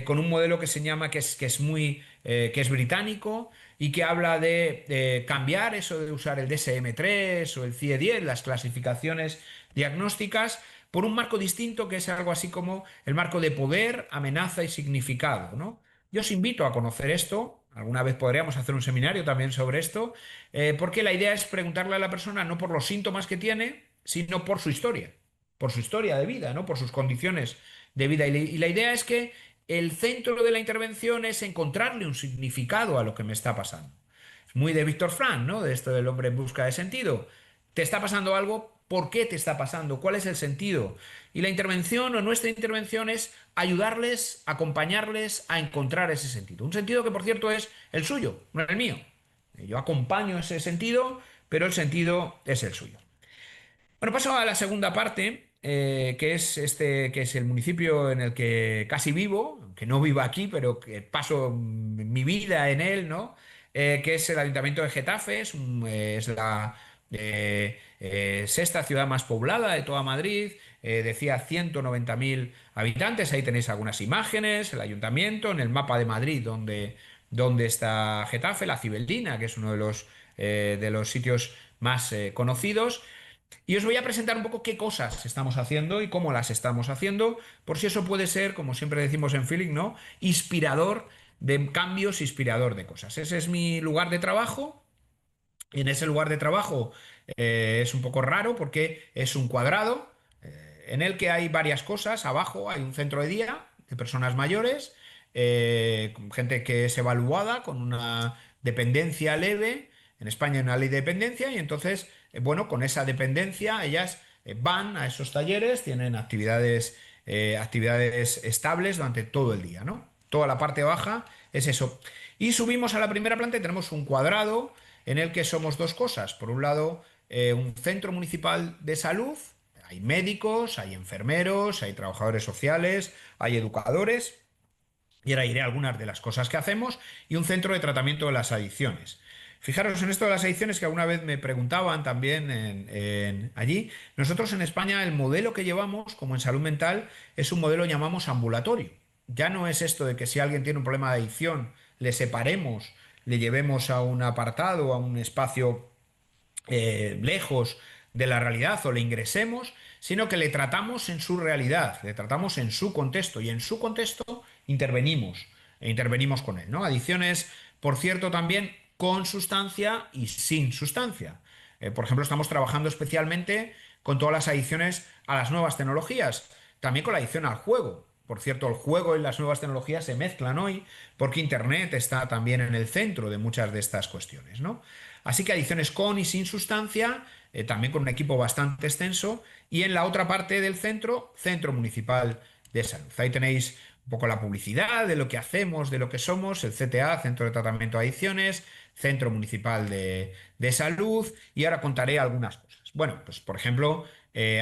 con un modelo que se llama, que es británico y que habla de cambiar eso de usar el DSM-3 o el CIE-10, las clasificaciones diagnósticas, por un marco distinto que es algo así como el marco de poder, amenaza y significado, ¿no? Yo os invito a conocer esto, alguna vez podríamos hacer un seminario también sobre esto, porque la idea es preguntarle a la persona no por los síntomas que tiene, sino por su historia de vida, ¿no? Por sus condiciones de vida. Y la idea es que el centro de la intervención es encontrarle un significado a lo que me está pasando. Es muy de Víctor Frank, ¿no? De esto del hombre en busca de sentido. ¿Te está pasando algo? ¿Por qué te está pasando? ¿Cuál es el sentido? Y la intervención o nuestra intervención es ayudarles, acompañarles a encontrar ese sentido. Un sentido que, por cierto, es el suyo, no el mío. Yo acompaño ese sentido, pero el sentido es el suyo. Bueno, paso a la segunda parte, que es el municipio en el que casi vivo, que no vivo aquí, pero que paso mi vida en él, ¿no? Que es el Ayuntamiento de Getafe, es la sexta ciudad más poblada de toda Madrid, decía 190.000 habitantes, ahí tenéis algunas imágenes, el ayuntamiento, en el mapa de Madrid donde está Getafe, la Cibeldina, que es uno de los sitios más conocidos. Y os voy a presentar un poco qué cosas estamos haciendo y cómo las estamos haciendo, por si eso puede ser, como siempre decimos en Feeling, ¿no? Inspirador de cambios, inspirador de cosas. Ese es mi lugar de trabajo. En ese lugar de trabajo es un poco raro porque es un cuadrado en el que hay varias cosas. Abajo hay un centro de día de personas mayores, gente que es evaluada con una dependencia leve. En España hay una ley de dependencia y entonces, bueno, con esa dependencia ellas van a esos talleres, tienen actividades estables durante todo el día, ¿no? Toda la parte baja es eso. Y subimos a la primera planta y tenemos un cuadrado en el que somos dos cosas. Por un lado, un centro municipal de salud, hay médicos, hay enfermeros, hay trabajadores sociales, hay educadores, y ahora iré a algunas de las cosas que hacemos, y un centro de tratamiento de las adicciones. Fijaros en esto de las adicciones que alguna vez me preguntaban también allí. Nosotros en España el modelo que llevamos como en salud mental es un modelo llamamos ambulatorio. Ya no es esto de que si alguien tiene un problema de adicción le separemos, le llevemos a un apartado, a un espacio lejos de la realidad o le ingresemos, sino que le tratamos en su realidad, le tratamos en su contexto y en su contexto intervenimos con él, ¿no? Adicciones, por cierto, también con sustancia y sin sustancia. Por ejemplo, estamos trabajando especialmente con todas las adicciones a las nuevas tecnologías, también con la adicción al juego. Por cierto, el juego y las nuevas tecnologías se mezclan hoy porque Internet está también en el centro de muchas de estas cuestiones, ¿no? Así que adicciones con y sin sustancia, también con un equipo bastante extenso, y en la otra parte del centro, Centro Municipal de Salud. Ahí tenéis un poco la publicidad de lo que hacemos, de lo que somos, el CTA, Centro de Tratamiento de Adicciones, Centro Municipal de Salud, y ahora contaré algunas cosas. Bueno, pues por ejemplo,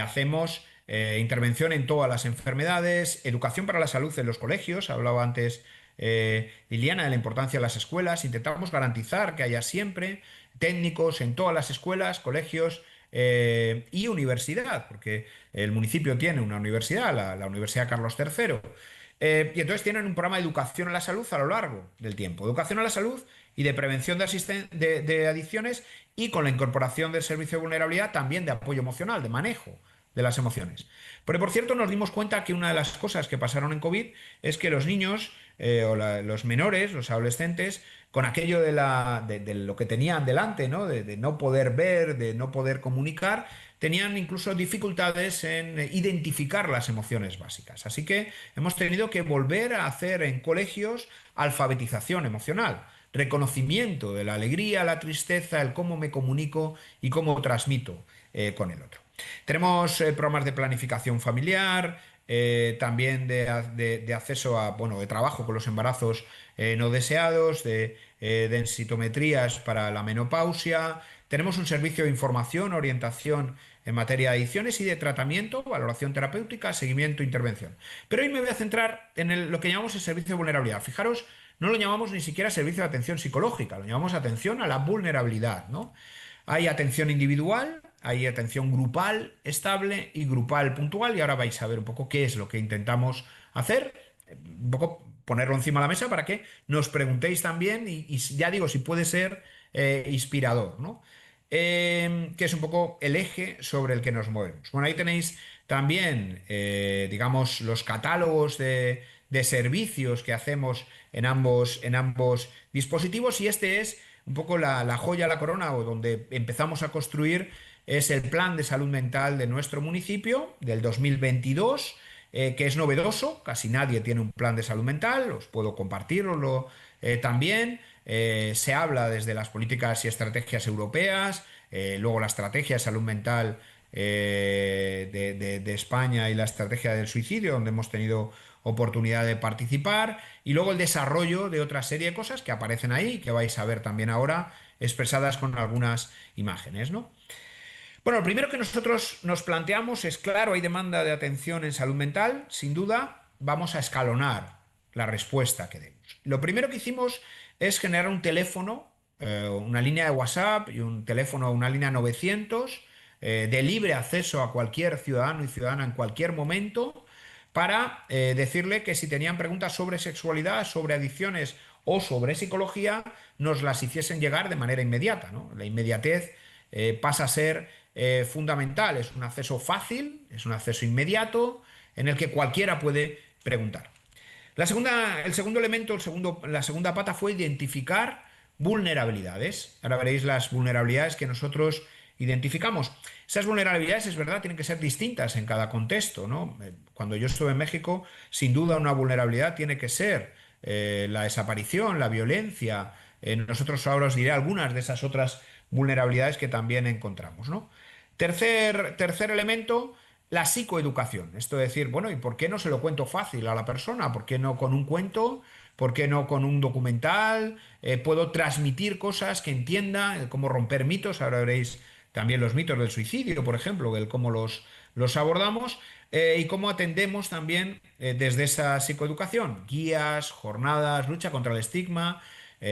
hacemos intervención en todas las enfermedades, educación para la salud en los colegios, hablaba antes Liliana de la importancia de las escuelas, intentamos garantizar que haya siempre técnicos en todas las escuelas, colegios y universidad, porque el municipio tiene una universidad, la Universidad Carlos III, y entonces tienen un programa de educación a la salud a lo largo del tiempo, educación a la salud y de prevención de adicciones, y con la incorporación del servicio de vulnerabilidad también de apoyo emocional, de manejo de las emociones. Pero por cierto nos dimos cuenta que una de las cosas que pasaron en COVID es que los niños los menores, los adolescentes, con aquello de lo que tenían delante, ¿no? De no poder ver, de no poder comunicar, tenían incluso dificultades en identificar las emociones básicas. Así que hemos tenido que volver a hacer en colegios alfabetización emocional, reconocimiento de la alegría, la tristeza, el cómo me comunico y cómo transmito con el otro. Tenemos programas de planificación familiar, también de acceso a, bueno, de trabajo con los embarazos no deseados, de densitometrías para la menopausia, Tenemos un servicio de información, orientación en materia de adicciones y de tratamiento, valoración terapéutica, seguimiento e intervención. Pero hoy me voy a centrar en lo que llamamos el servicio de vulnerabilidad. Fijaros, no lo llamamos ni siquiera servicio de atención psicológica, lo llamamos atención a la vulnerabilidad, ¿no? Hay atención individual, hay atención grupal estable y grupal puntual, y ahora vais a ver un poco qué es lo que intentamos hacer, un poco ponerlo encima de la mesa para que nos preguntéis también y ya digo, si puede ser inspirador, ¿no? Que es un poco el eje sobre el que nos movemos. Bueno, ahí tenéis también, digamos, los catálogos de servicios que hacemos en ambos dispositivos, y este es un poco la joya, la corona, o donde empezamos a construir, es el plan de salud mental de nuestro municipio del 2022, que es novedoso, casi nadie tiene un plan de salud mental, os puedo compartirlo también. Se habla desde las políticas y estrategias europeas, luego la estrategia de salud mental de España y la estrategia del suicidio, donde hemos tenido oportunidad de participar, y luego el desarrollo de otra serie de cosas que aparecen ahí, que vais a ver también ahora expresadas con algunas imágenes, ¿no? Bueno, lo primero que nosotros nos planteamos es, claro, hay demanda de atención en salud mental, sin duda, vamos a escalonar la respuesta que demos. Lo primero que hicimos es generar un teléfono, una línea de WhatsApp y un teléfono, una línea 900, de libre acceso a cualquier ciudadano y ciudadana en cualquier momento, para decirle que si tenían preguntas sobre sexualidad, sobre adicciones o sobre psicología, nos las hiciesen llegar de manera inmediata, ¿no? La inmediatez pasa a ser fundamental. Es un acceso fácil, es un acceso inmediato en el que cualquiera puede preguntar. El segundo elemento, la segunda pata fue identificar vulnerabilidades. Ahora veréis las vulnerabilidades que nosotros identificamos. Esas vulnerabilidades, es verdad, tienen que ser distintas en cada contexto, ¿no? Cuando yo estuve en México, sin duda una vulnerabilidad tiene que ser la desaparición, la violencia. Nosotros ahora os diré algunas de esas otras vulnerabilidades que también encontramos, ¿no? Tercer elemento, la psicoeducación. Esto es decir, bueno, ¿y por qué no se lo cuento fácil a la persona? ¿Por qué no con un cuento? ¿Por qué no con un documental? Puedo transmitir cosas que entienda, cómo romper mitos. Ahora veréis también los mitos del suicidio, por ejemplo, el cómo los abordamos, y cómo atendemos también desde esa psicoeducación. Guías, jornadas, lucha contra el estigma.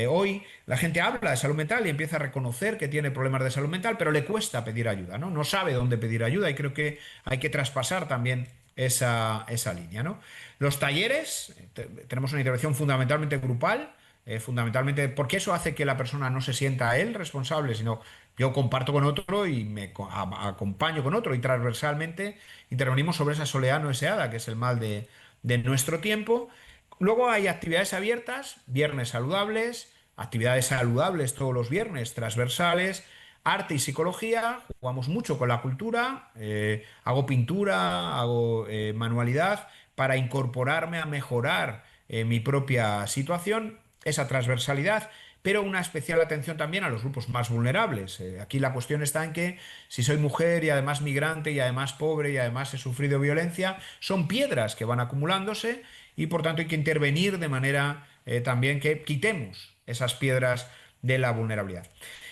Hoy la gente habla de salud mental y empieza a reconocer que tiene problemas de salud mental, pero le cuesta pedir ayuda, ¿no? No sabe dónde pedir ayuda, y creo que hay que traspasar también esa línea, ¿no? Los talleres, tenemos una intervención fundamentalmente grupal, fundamentalmente porque eso hace que la persona no se sienta él responsable, sino yo comparto con otro y me acompaño con otro, y transversalmente intervenimos sobre esa soledad no deseada, que es el mal de nuestro tiempo. Luego hay actividades abiertas, viernes saludables, actividades saludables todos los viernes, transversales, arte y psicología, jugamos mucho con la cultura, hago pintura, hago manualidad para incorporarme a mejorar mi propia situación, esa transversalidad, pero una especial atención también a los grupos más vulnerables. Aquí la cuestión está en que si soy mujer y además migrante y además pobre y además he sufrido violencia, son piedras que van acumulándose, y por tanto hay que intervenir de manera también que quitemos esas piedras de la vulnerabilidad.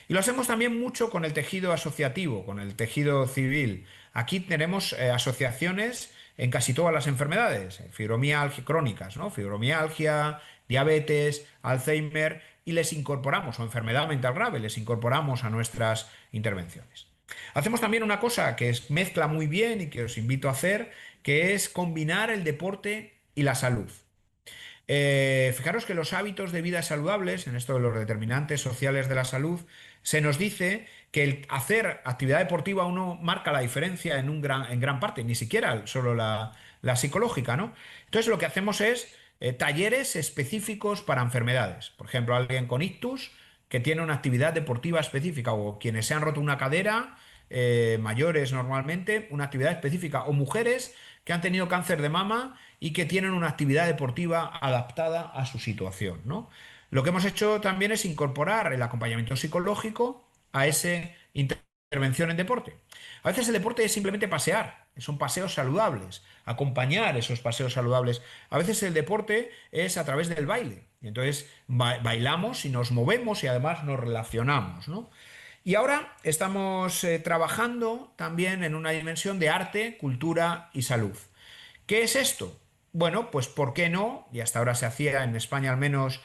Y lo hacemos también mucho con el tejido asociativo, con el tejido civil. Aquí tenemos asociaciones en casi todas las enfermedades, fibromialgia crónicas, ¿no? Fibromialgia, diabetes, Alzheimer, y les incorporamos, o enfermedad mental grave, les incorporamos a nuestras intervenciones. Hacemos también una cosa que mezcla muy bien y que os invito a hacer, que es combinar el deporte y la salud. Fijaros que los hábitos de vida saludables, en esto de los determinantes sociales de la salud, se nos dice que el hacer actividad deportiva uno marca la diferencia en gran parte, ni siquiera solo la psicológica, ¿no? Entonces lo que hacemos es talleres específicos para enfermedades. Por ejemplo, alguien con ictus que tiene una actividad deportiva específica, o quienes se han roto una cadera, mayores normalmente, una actividad específica, o mujeres que han tenido cáncer de mama y que tienen una actividad deportiva adaptada a su situación, ¿no? Lo que hemos hecho también es incorporar el acompañamiento psicológico a esa intervención en deporte. A veces el deporte es simplemente pasear, son paseos saludables, acompañar esos paseos saludables. A veces el deporte es a través del baile, y entonces bailamos y nos movemos y además nos relacionamos, ¿no? Y ahora estamos trabajando también en una dimensión de arte, cultura y salud. ¿Qué es esto? Bueno, pues ¿por qué no? Y hasta ahora se hacía en España al menos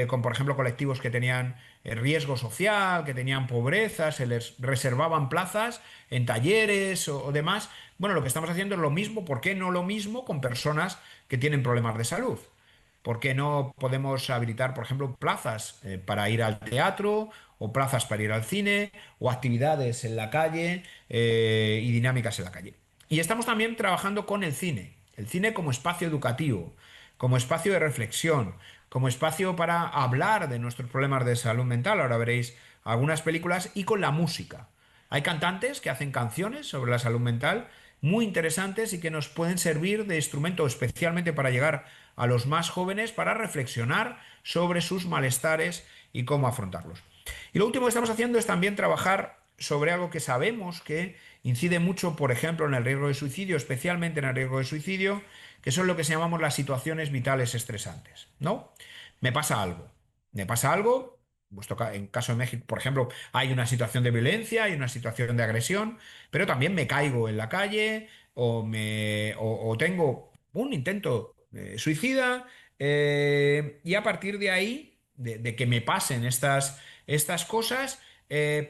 con, por ejemplo, colectivos que tenían riesgo social, que tenían pobreza, se les reservaban plazas en talleres o demás. Bueno, lo que estamos haciendo es lo mismo, ¿por qué no lo mismo con personas que tienen problemas de salud? ¿Por qué no podemos habilitar, por ejemplo, plazas para ir al teatro o plazas para ir al cine o actividades en la calle y dinámicas en la calle? Y estamos también trabajando con el cine como espacio educativo, como espacio de reflexión, como espacio para hablar de nuestros problemas de salud mental. Ahora veréis algunas películas y con la música. Hay cantantes que hacen canciones sobre la salud mental muy interesantes y que nos pueden servir de instrumento especialmente para llegar a los más jóvenes para reflexionar sobre sus malestares y cómo afrontarlos. Y lo último que estamos haciendo es también trabajar sobre algo que sabemos que incide mucho, por ejemplo, en el riesgo de suicidio, especialmente en el riesgo de suicidio, que son lo que se llamamos las situaciones vitales estresantes, ¿no? Me pasa algo, en caso de México, por ejemplo, hay una situación de violencia, hay una situación de agresión, pero también me caigo en la calle o tengo un intento suicida y a partir de ahí, de que me pasen estas cosas,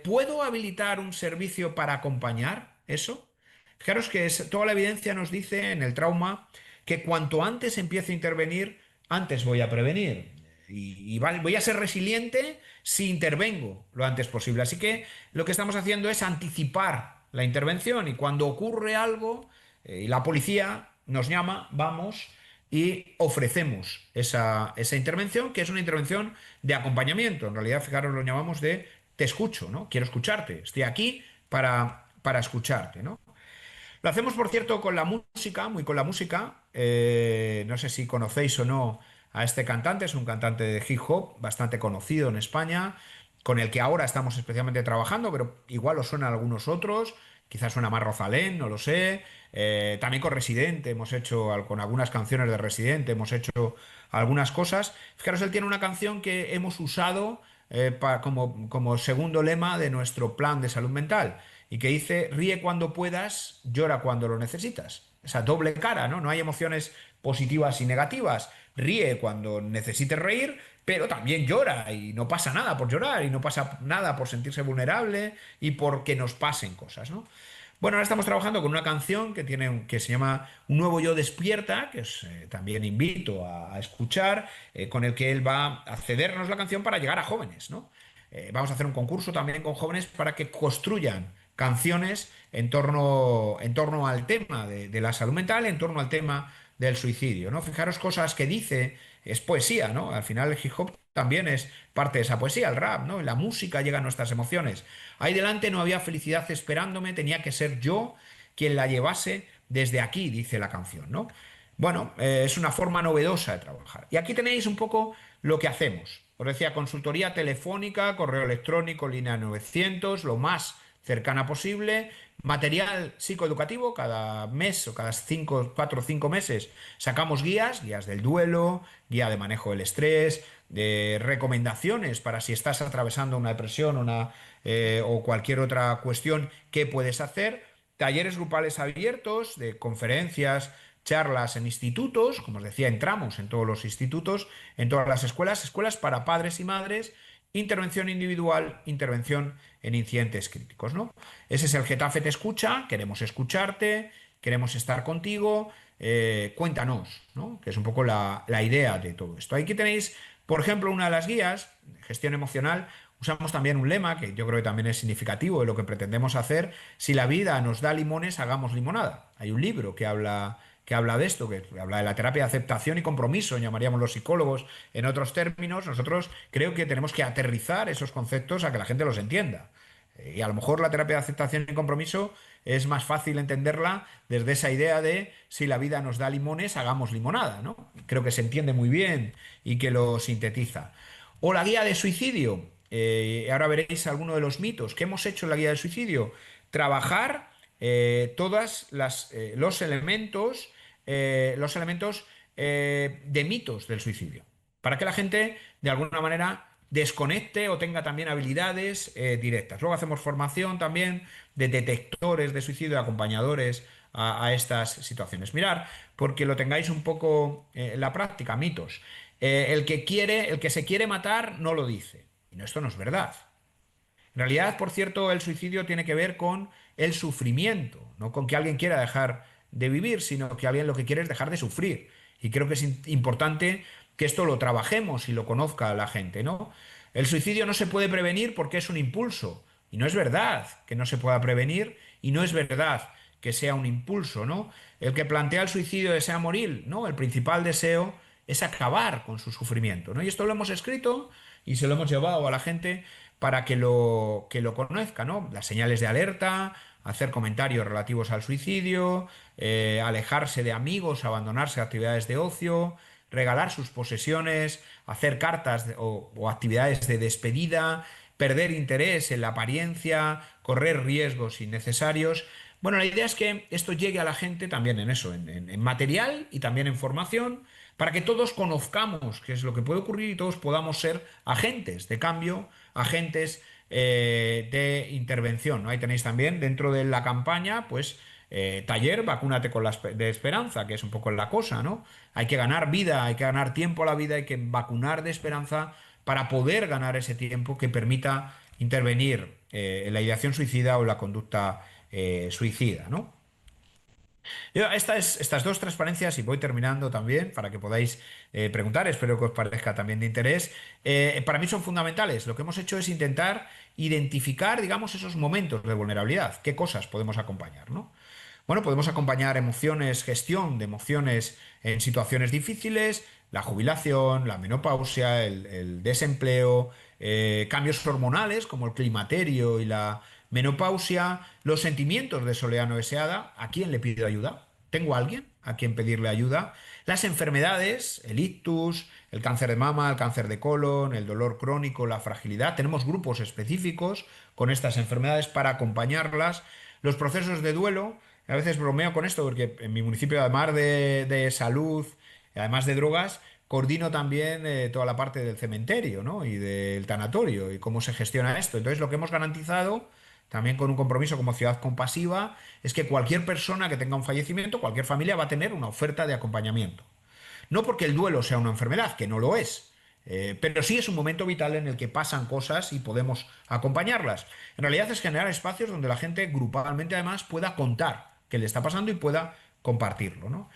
¿puedo habilitar un servicio para acompañar eso? Fijaros que toda la evidencia nos dice en el trauma que cuanto antes empiezo a intervenir, antes voy a prevenir. Y voy a ser resiliente si intervengo lo antes posible. Así que lo que estamos haciendo es anticipar la intervención y cuando ocurre algo y la policía nos llama, vamos y ofrecemos esa intervención, que es una intervención de acompañamiento. En realidad, fijaros, lo llamamos de te escucho, ¿no? Quiero escucharte, estoy aquí para escucharte, ¿no? Lo hacemos, por cierto, con la música, muy con la música. No sé si conocéis o no a este cantante, es un cantante de hip hop bastante conocido en España, con el que ahora estamos especialmente trabajando, pero igual os suenan algunos otros, quizás suena más Rosalén, no lo sé. También con Residente, con algunas canciones de Residente, hemos hecho algunas cosas. Fijaros, él tiene una canción que hemos usado como segundo lema de nuestro plan de salud mental y que dice, ríe cuando puedas, llora cuando lo necesitas. Esa doble cara, ¿no? No hay emociones positivas y negativas. Ríe cuando necesites reír, pero también llora y no pasa nada por llorar y no pasa nada por sentirse vulnerable y por que nos pasen cosas, ¿no? Bueno, ahora estamos trabajando con una canción que se llama Un nuevo yo despierta, que también invito a escuchar, con el que él va a cedernos la canción para llegar a jóvenes, ¿no? Vamos a hacer un concurso también con jóvenes para que construyan canciones en torno al tema de la salud mental, en torno al tema del suicidio, ¿no? Fijaros cosas que dice, es poesía, ¿no? Al final el hip hop también es parte de esa poesía, el rap, ¿no? En la música llegan nuestras emociones. Ahí delante no había felicidad esperándome, tenía que ser yo quien la llevase desde aquí, dice la canción, ¿no? Bueno, es una forma novedosa de trabajar. Y aquí tenéis un poco lo que hacemos. Os decía, consultoría telefónica, correo electrónico, línea 900, lo más cercana posible, material psicoeducativo, cada mes o cada 4 o 5 meses sacamos guías del duelo, guía de manejo del estrés, de recomendaciones para si estás atravesando una depresión o cualquier otra cuestión, qué puedes hacer, talleres grupales abiertos, de conferencias, charlas en institutos, como os decía, entramos en todos los institutos, en todas las escuelas para padres y madres, intervención individual, intervención en incidentes críticos, ¿no? Ese es el Getafe Te Escucha, queremos escucharte, queremos estar contigo, cuéntanos, ¿no? Que es un poco la idea de todo esto. Aquí tenéis, por ejemplo, una de las guías, gestión emocional. Usamos también un lema que yo creo que también es significativo de lo que pretendemos hacer. Si la vida nos da limones, hagamos limonada. Hay un libro que habla de esto, que habla de la terapia de aceptación y compromiso, llamaríamos los psicólogos en otros términos. Nosotros creo que tenemos que aterrizar esos conceptos a que la gente los entienda. Y a lo mejor la terapia de aceptación y compromiso es más fácil entenderla desde esa idea de si la vida nos da limones, hagamos limonada, ¿no? Creo que se entiende muy bien y que lo sintetiza. O la guía de suicidio. Ahora veréis algunos de los mitos. ¿Qué hemos hecho en la guía de suicidio? Trabajar todos los elementos de mitos del suicidio, para que la gente de alguna manera desconecte o tenga también habilidades directas. Luego hacemos formación también de detectores de suicidio, de acompañadores a estas situaciones. Mirar, porque lo tengáis un poco en la práctica, mitos. El que se quiere matar no lo dice. Y no, esto no es verdad. En realidad, por cierto, el suicidio tiene que ver con el sufrimiento, no con que alguien quiera dejar de vivir, sino que alguien lo que quiere es dejar de sufrir. Y creo que es importante que esto lo trabajemos y lo conozca la gente, ¿no? El suicidio no se puede prevenir porque es un impulso. Y no es verdad que no se pueda prevenir y no es verdad que sea un impulso, ¿no? El que plantea el suicidio desea morir, ¿no? El principal deseo es acabar con su sufrimiento, ¿no? Y esto lo hemos escrito y se lo hemos llevado a la gente para que lo conozca, ¿no? Las señales de alerta, hacer comentarios relativos al suicidio, alejarse de amigos, abandonarse a actividades de ocio, regalar sus posesiones, hacer cartas o actividades de despedida, perder interés en la apariencia, correr riesgos innecesarios. Bueno, la idea es que esto llegue a la gente también en eso, en material y también en formación, para que todos conozcamos qué es lo que puede ocurrir y todos podamos ser agentes de cambio, agentes de intervención, ¿no? Ahí tenéis también dentro de la campaña, pues, taller Vacúnate con de esperanza, que es un poco la cosa, ¿no? Hay que ganar vida, hay que ganar tiempo a la vida, hay que vacunar de esperanza para poder ganar ese tiempo que permita intervenir en la ideación suicida o la conducta suicida, ¿no? Estas dos transparencias, y voy terminando también para que podáis preguntar, espero que os parezca también de interés, para mí son fundamentales. Lo que hemos hecho es intentar identificar, digamos, esos momentos de vulnerabilidad, qué cosas podemos acompañar, ¿no? Bueno, podemos acompañar emociones, gestión de emociones en situaciones difíciles, la jubilación, la menopausia, el desempleo, cambios hormonales como el climaterio y la menopausia, los sentimientos de soledad no deseada. ¿A quién le pido ayuda? ¿Tengo a alguien a quien pedirle ayuda? Las enfermedades, el ictus, el cáncer de mama, el cáncer de colon, el dolor crónico, la fragilidad. Tenemos grupos específicos con estas enfermedades para acompañarlas. Los procesos de duelo. A veces bromeo con esto porque en mi municipio, además de salud, además de drogas, coordino también toda la parte del cementerio, ¿no? Y del tanatorio y cómo se gestiona esto. Entonces, lo que hemos garantizado, también con un compromiso como ciudad compasiva, es que cualquier persona que tenga un fallecimiento, cualquier familia va a tener una oferta de acompañamiento. No porque el duelo sea una enfermedad, que no lo es, pero sí es un momento vital en el que pasan cosas y podemos acompañarlas. En realidad es generar espacios donde la gente grupalmente además pueda contar qué le está pasando y pueda compartirlo, ¿no?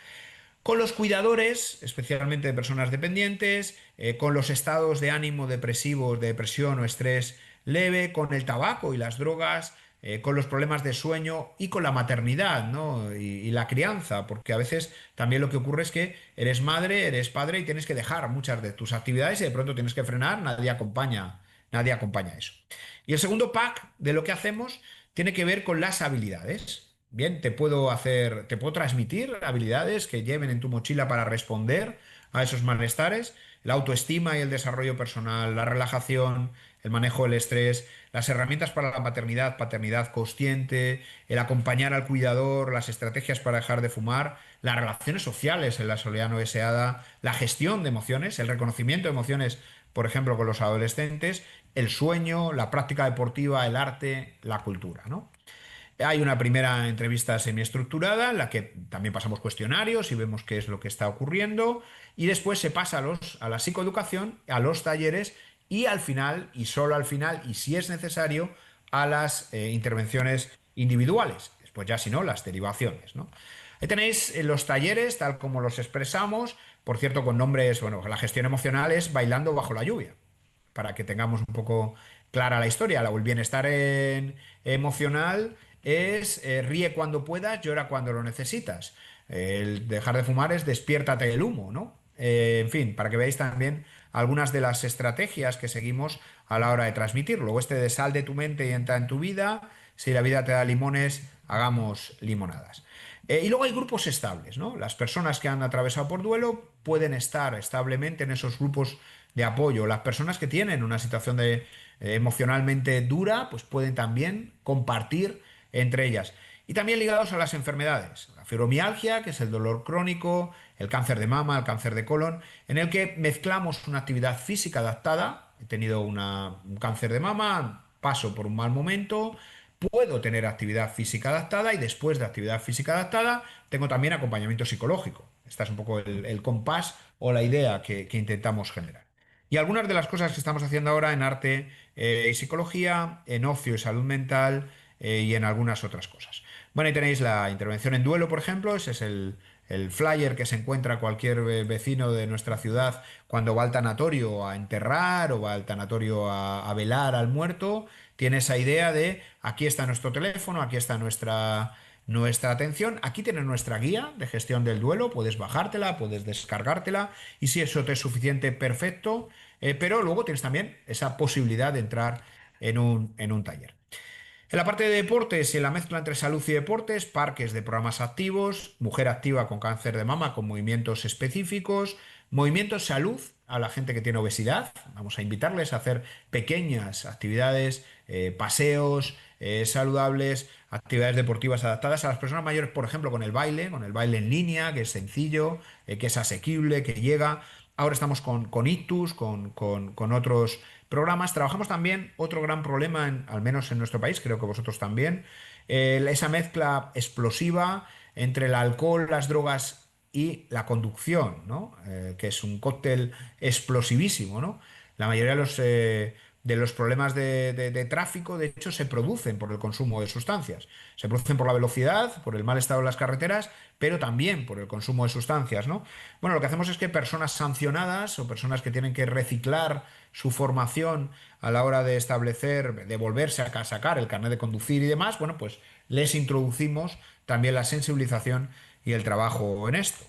Con los cuidadores, especialmente de personas dependientes, con los estados de ánimo depresivos, de depresión o estrés leve, con el tabaco y las drogas, con los problemas de sueño y con la maternidad, ¿no? Y la crianza, porque a veces también lo que ocurre es que eres madre, eres padre y tienes que dejar muchas de tus actividades y de pronto tienes que frenar, nadie acompaña eso. Y el segundo pack de lo que hacemos tiene que ver con las habilidades. Bien, te puedo transmitir habilidades que lleven en tu mochila para responder a esos malestares, la autoestima y el desarrollo personal, la relajación, el manejo del estrés, las herramientas para la maternidad, paternidad consciente, el acompañar al cuidador, las estrategias para dejar de fumar, las relaciones sociales en la soledad no deseada, la gestión de emociones, el reconocimiento de emociones, por ejemplo, con los adolescentes, el sueño, la práctica deportiva, el arte, la cultura, ¿no? Hay una primera entrevista semiestructurada en la que también pasamos cuestionarios y vemos qué es lo que está ocurriendo, y después se pasa a la psicoeducación, a los talleres y al final, y solo al final, y si es necesario, a las intervenciones individuales. Después ya, si no, las derivaciones, ¿no? Ahí tenéis los talleres tal como los expresamos, por cierto, con nombres, bueno, la gestión emocional es Bailando bajo la lluvia, para que tengamos un poco clara la historia. El bienestar emocional es ríe cuando puedas, llora cuando lo necesitas. El dejar de fumar es despiértate del humo, ¿no? En fin, para que veáis también algunas de las estrategias que seguimos a la hora de transmitir. Luego de sal de tu mente y entra en tu vida. Si la vida te da limones, hagamos limonadas. Y luego hay grupos estables, ¿no? Las personas que han atravesado por duelo pueden estar establemente en esos grupos de apoyo. Las personas que tienen una situación emocionalmente dura, pues pueden también compartir entre ellas. y también ligados a las enfermedades, la fibromialgia, que es el dolor crónico, el cáncer de mama, el cáncer de colon, en el que mezclamos una actividad física adaptada. He tenido un cáncer de mama, paso por un mal momento, puedo tener actividad física adaptada y después de actividad física adaptada tengo también acompañamiento psicológico. Este es un poco el compás o la idea que intentamos generar. Y algunas de las cosas que estamos haciendo ahora en arte y psicología, en ocio y salud mental y en algunas otras cosas. Bueno, ahí tenéis la intervención en duelo, por ejemplo. Ese es el flyer que se encuentra cualquier vecino de nuestra ciudad cuando va al tanatorio a enterrar o va al tanatorio a velar al muerto. Tiene esa idea de aquí está nuestro teléfono, aquí está nuestra atención, aquí tienes nuestra guía de gestión del duelo, puedes bajártela, puedes descargártela y si eso te es suficiente, perfecto, pero luego tienes también esa posibilidad de entrar en un taller. En la parte de deportes y en la mezcla entre salud y deportes, parques de programas activos, mujer activa con cáncer de mama con movimientos específicos, movimientos salud a la gente que tiene obesidad. Vamos a invitarles a hacer pequeñas actividades, paseos saludables, actividades deportivas adaptadas a las personas mayores, por ejemplo, con el baile en línea, que es sencillo, que es asequible, que llega. Ahora estamos con Ictus, con otros programas. Trabajamos también otro gran problema, al menos en nuestro país, creo que vosotros también, esa mezcla explosiva entre el alcohol, las drogas y la conducción, ¿no? Que es un cóctel explosivísimo, ¿no? La mayoría de los problemas de tráfico, de hecho, se producen por el consumo de sustancias. Se producen por la velocidad, por el mal estado de las carreteras, pero también por el consumo de sustancias, ¿no? Bueno, lo que hacemos es que personas sancionadas o personas que tienen que reciclar su formación a la hora de establecer, de volverse a sacar el carnet de conducir y demás, bueno, pues les introducimos también la sensibilización y el trabajo en esto.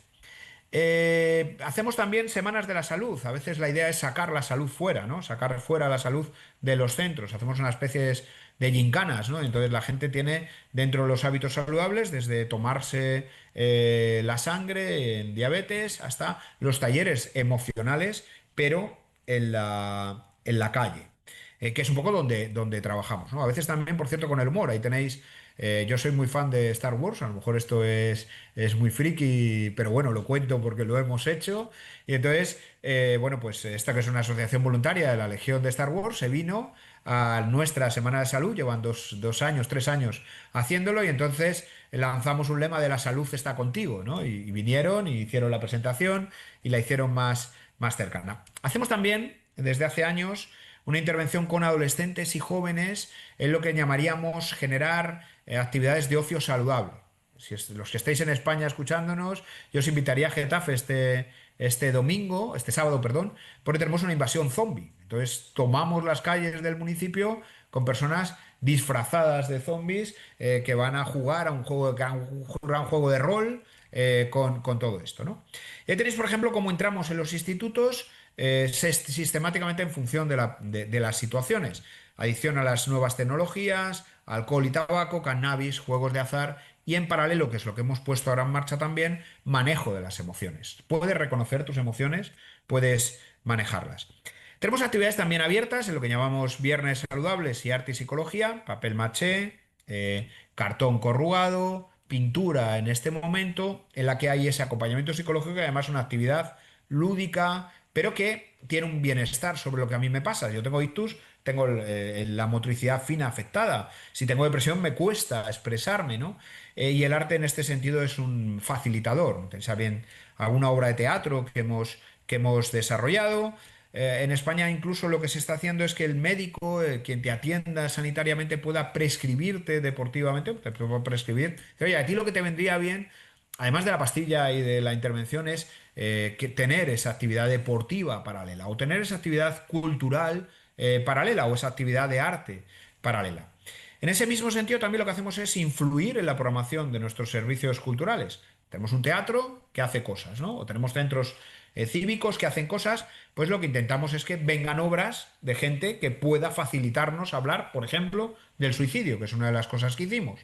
Hacemos también semanas de la salud. A veces la idea es sacar la salud fuera, ¿no? Sacar fuera la salud de los centros. Hacemos una especie de gincanas, ¿no? Entonces la gente tiene dentro de los hábitos saludables desde tomarse la sangre en diabetes hasta los talleres emocionales, pero en la calle, que es un poco donde trabajamos, ¿no? A veces también, por cierto, con el humor. Ahí tenéis... yo soy muy fan de Star Wars, a lo mejor esto es muy friki, pero bueno, lo cuento porque lo hemos hecho. Y entonces, bueno, pues esta que es una asociación voluntaria de la Legión de Star Wars se vino a nuestra Semana de Salud, llevan 2 años, 3 años haciéndolo y entonces lanzamos un lema de la salud está contigo, ¿no? Y vinieron y hicieron la presentación y la hicieron más cercana. Hacemos también, desde hace años, una intervención con adolescentes y jóvenes en lo que llamaríamos generar actividades de ocio saludable. Si los que estáis en España escuchándonos, yo os invitaría a Getafe este sábado, porque tenemos una invasión zombie. Entonces tomamos las calles del municipio con personas disfrazadas de zombies que van a jugar a un gran juego de rol con todo esto, ¿no? Ya tenéis, por ejemplo, cómo entramos en los institutos sistemáticamente en función de las situaciones. Adicción a las nuevas tecnologías, alcohol y tabaco, cannabis, juegos de azar y en paralelo, que es lo que hemos puesto ahora en marcha también, manejo de las emociones. Puedes reconocer tus emociones, puedes manejarlas. Tenemos actividades también abiertas en lo que llamamos viernes saludables y arte y psicología, papel maché, cartón corrugado, pintura en este momento, en la que hay ese acompañamiento psicológico y además una actividad lúdica, pero que tiene un bienestar sobre lo que a mí me pasa. Yo tengo ictus, tengo la motricidad fina afectada. Si tengo depresión me cuesta expresarme, ¿no? Y el arte en este sentido es un facilitador. Pensáis bien alguna obra de teatro que hemos desarrollado. En España incluso lo que se está haciendo es que el médico, quien te atienda sanitariamente, pueda prescribirte deportivamente, te puede prescribir. Oye, a ti lo que te vendría bien, además de la pastilla y de la intervención, es que tener esa actividad deportiva paralela o tener esa actividad cultural paralela o esa actividad de arte paralela. En ese mismo sentido también lo que hacemos es influir en la programación de nuestros servicios culturales. Tenemos un teatro que hace cosas, ¿no? O tenemos centros cívicos que hacen cosas, pues lo que intentamos es que vengan obras de gente que pueda facilitarnos hablar, por ejemplo, del suicidio, que es una de las cosas que hicimos.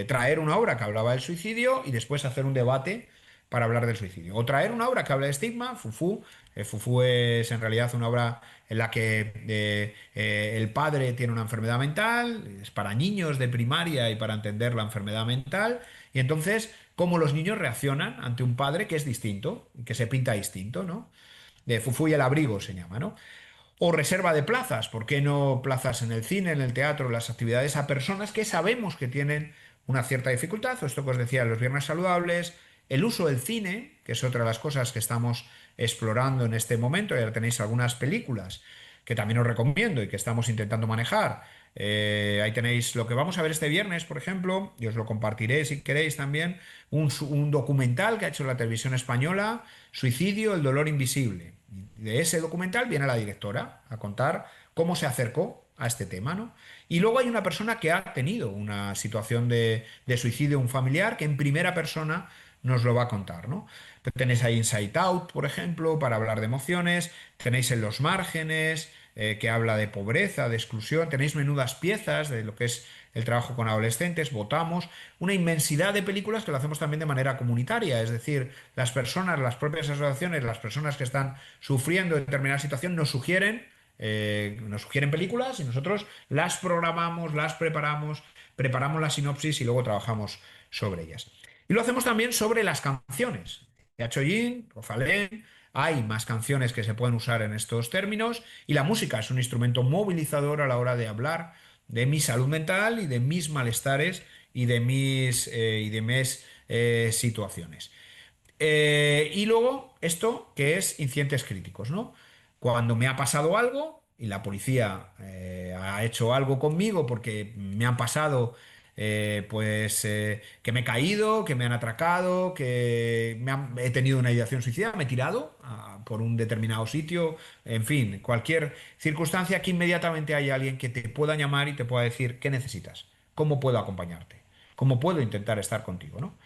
Traer una obra que hablaba del suicidio y después hacer un debate para hablar del suicidio. O traer una obra que habla de estigma, Fufú. Fufú es en realidad una obra en la que el padre tiene una enfermedad mental, es para niños de primaria y para entender la enfermedad mental, y entonces cómo los niños reaccionan ante un padre que es distinto, que se pinta distinto, ¿no? De Fufú y el abrigo se llama, ¿no? O reserva de plazas, ¿por qué no plazas en el cine, en el teatro, las actividades a personas que sabemos que tienen una cierta dificultad? O esto que os decía, los viernes saludables, el uso del cine, que es otra de las cosas que estamos explorando en este momento, y ahora tenéis algunas películas que también os recomiendo y que estamos intentando manejar. Ahí tenéis lo que vamos a ver este viernes, por ejemplo, y os lo compartiré si queréis también, un documental que ha hecho la televisión española, Suicidio, el dolor invisible. De ese documental viene la directora a contar cómo se acercó a este tema, ¿no? Y luego hay una persona que ha tenido una situación de suicidio, un familiar, que en primera persona nos lo va a contar, ¿no? Tenéis ahí Inside Out, por ejemplo, para hablar de emociones, tenéis En los márgenes, que habla de pobreza, de exclusión, tenéis Menudas piezas, de lo que es el trabajo con adolescentes, Votamos, una inmensidad de películas que lo hacemos también de manera comunitaria, es decir, las personas, las propias asociaciones, las personas que están sufriendo determinada situación nos sugieren películas y nosotros las programamos, las preparamos la sinopsis y luego trabajamos sobre ellas. Y lo hacemos también sobre las canciones. Chollín, Rosalén, hay más canciones que se pueden usar en estos términos y la música es un instrumento movilizador a la hora de hablar de mi salud mental y de mis malestares y de mis situaciones. Y luego esto que es incidentes críticos, ¿no? Cuando me ha pasado algo y la policía ha hecho algo conmigo porque me han pasado que me he caído, que me han atracado, he tenido una ideación suicida, me he tirado por un determinado sitio, en fin, cualquier circunstancia que inmediatamente haya alguien que te pueda llamar y te pueda decir qué necesitas, cómo puedo acompañarte, cómo puedo intentar estar contigo, ¿no?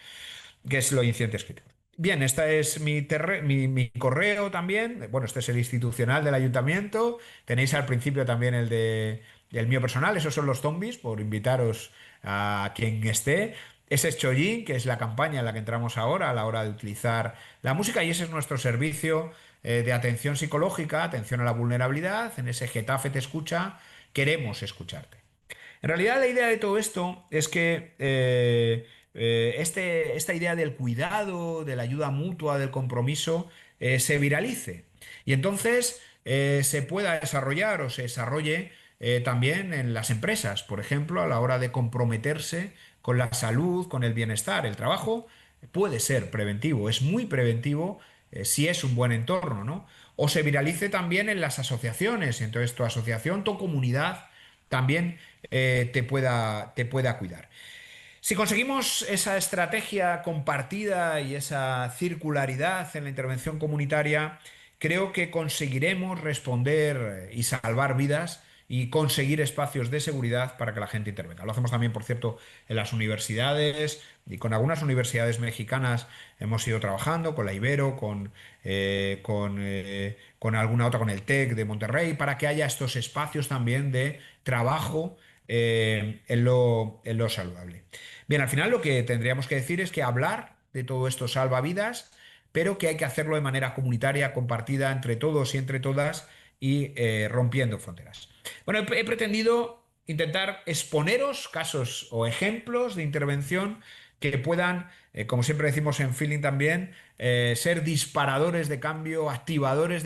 Que es lo incidente escrito. Bien, este es mi correo también. Bueno, este es el institucional del ayuntamiento. Tenéis al principio también el mío personal. Esos son los zombies, por invitaros a quien esté. Ese es Chollín, que es la campaña en la que entramos ahora a la hora de utilizar la música. Y ese es nuestro servicio de atención psicológica, atención a la vulnerabilidad. En ese Getafe te escucha, queremos escucharte. En realidad la idea de todo esto es que esta idea del cuidado, de la ayuda mutua, del compromiso, se viralice. Y entonces se pueda desarrollar o se desarrolle también en las empresas, por ejemplo, a la hora de comprometerse con la salud, con el bienestar. El trabajo puede ser preventivo, es muy preventivo si es un buen entorno, ¿no? O se viralice también en las asociaciones. Entonces tu asociación, tu comunidad también te pueda cuidar. Si conseguimos esa estrategia compartida y esa circularidad en la intervención comunitaria, creo que conseguiremos responder y salvar vidas y conseguir espacios de seguridad para que la gente intervenga. Lo hacemos también, por cierto, en las universidades y con algunas universidades mexicanas hemos ido trabajando, con la Ibero, con alguna otra, con el TEC de Monterrey, para que haya estos espacios también de trabajo en lo saludable. Bien, al final lo que tendríamos que decir es que hablar de todo esto salva vidas, pero que hay que hacerlo de manera comunitaria, compartida entre todos y entre todas y rompiendo fronteras. Bueno, he pretendido intentar exponeros casos o ejemplos de intervención que puedan, como siempre decimos en Feeling también, ser disparadores de cambio, activadores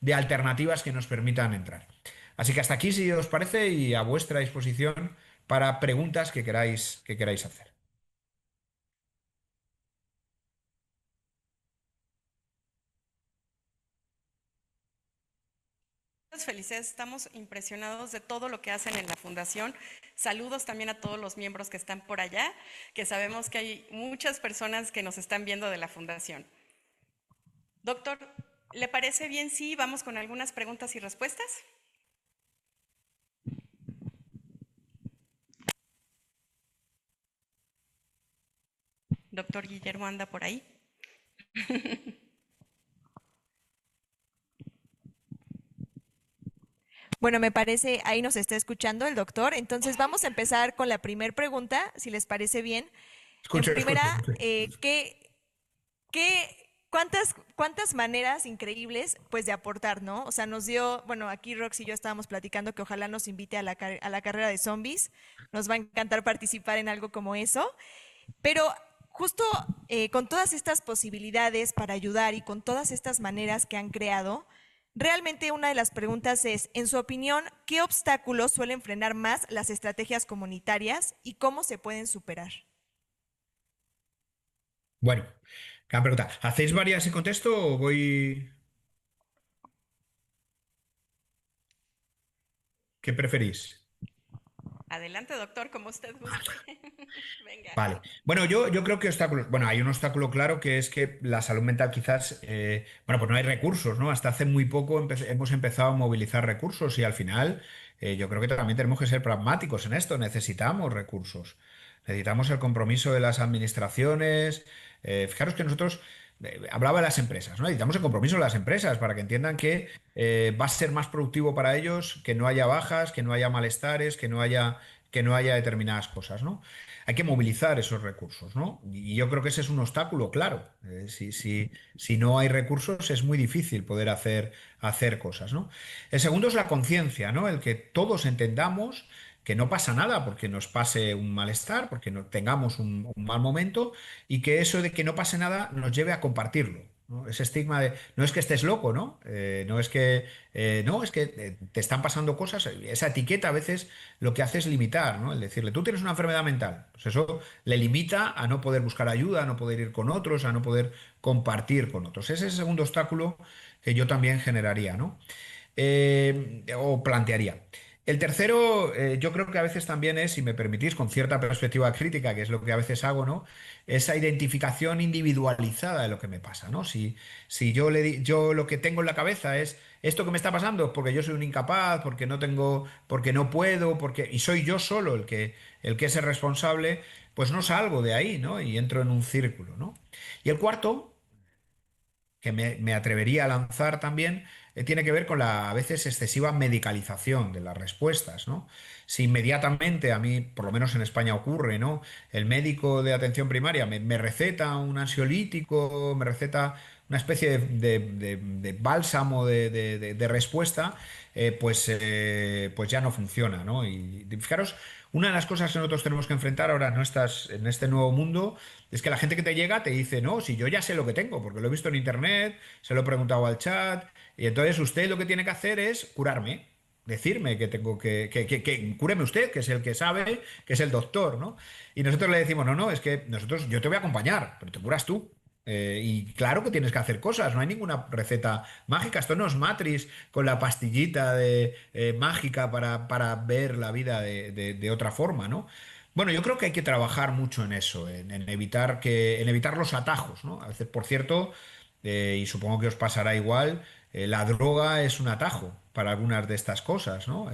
de alternativas que nos permitan entrar. Así que hasta aquí, si os parece, y a vuestra disposición para preguntas que queráis hacer. Felices, estamos impresionados de todo lo que hacen en la Fundación. Saludos también a todos los miembros que están por allá, que sabemos que hay muchas personas que nos están viendo de la Fundación. Doctor, ¿le parece bien si vamos con algunas preguntas y respuestas? Doctor Guillermo anda por ahí. Bueno, me parece, ahí nos está escuchando el doctor. Entonces vamos a empezar con la primera pregunta, si les parece bien. Escuche, en primera, escuche. ¿Cuántas maneras increíbles pues de aportar, ¿no? O sea, nos dio, bueno, aquí Rox y yo estábamos platicando que ojalá nos invite a a la carrera de zombies. Nos va a encantar participar en algo como eso. Pero justo con todas estas posibilidades para ayudar y con todas estas maneras que han creado, realmente una de las preguntas es, en su opinión, ¿qué obstáculos suelen frenar más las estrategias comunitarias y cómo se pueden superar? Bueno, gran pregunta. ¿Hacéis varias en contexto o voy...? ¿Qué preferís? Adelante, doctor, como usted guste. Venga. Vale. Bueno, yo creo que obstáculos. Bueno, hay un obstáculo claro que es que la salud mental quizás. Bueno, pues no hay recursos, ¿no? Hasta hace muy poco hemos empezado a movilizar recursos y al final yo creo que también tenemos que ser pragmáticos en esto. Necesitamos recursos. Necesitamos el compromiso de las administraciones. Fijaros que nosotros. Hablaba de las empresas, ¿no? Necesitamos el compromiso de las empresas para que entiendan que va a ser más productivo para ellos, que no haya bajas, que no haya malestares, que no haya determinadas cosas, ¿no? Hay que movilizar esos recursos, ¿no? Y yo creo que ese es un obstáculo, claro. Si no hay recursos es muy difícil poder hacer cosas, ¿no? El segundo es la conciencia, ¿no? El que todos entendamos que no pasa nada porque nos pase un malestar, porque no tengamos un mal momento y que eso de que no pase nada nos lleve a compartirlo, ¿no? Ese estigma de no es que estés loco, ¿no? No es que no, es que te están pasando cosas. Esa etiqueta a veces lo que hace es limitar, ¿no? El decirle, tú tienes una enfermedad mental. Pues eso le limita a no poder buscar ayuda, a no poder ir con otros, a no poder compartir con otros. Ese es el segundo obstáculo que yo también generaría, ¿no? O plantearía. El tercero, yo creo que a veces también es, si me permitís, con cierta perspectiva crítica, que es lo que a veces hago, ¿no? Esa identificación individualizada de lo que me pasa, ¿no? Si yo lo que tengo en la cabeza es esto que me está pasando es porque yo soy un incapaz, porque no tengo, porque no puedo, y soy yo solo el que es el responsable, pues no salgo de ahí, ¿no? Y entro en un círculo, ¿no? Y el cuarto, que me atrevería a lanzar también, tiene que ver con la a veces excesiva medicalización de las respuestas, ¿no? Si inmediatamente, a mí, por lo menos en España ocurre, ¿no? El médico de atención primaria me receta un ansiolítico, me receta una especie de bálsamo de respuesta, pues ya no funciona, ¿no? Y fijaros, una de las cosas que nosotros tenemos que enfrentar ahora en este nuevo mundo es que la gente que te llega te dice, no, si yo ya sé lo que tengo, porque lo he visto en internet, se lo he preguntado al chat, y entonces usted lo que tiene que hacer es curarme, decirme que tengo que cúreme usted, que es el que sabe, que es el doctor, ¿no? Y nosotros le decimos, no, es que yo te voy a acompañar, pero te curas tú. Y claro que tienes que hacer cosas, no hay ninguna receta mágica. Esto no es Matrix con la pastillita mágica para ver la vida de otra forma, ¿no? Bueno, yo creo que hay que trabajar mucho en eso, en evitar los atajos, ¿no? A veces, por cierto, y supongo que os pasará igual, la droga es un atajo para algunas de estas cosas, ¿no?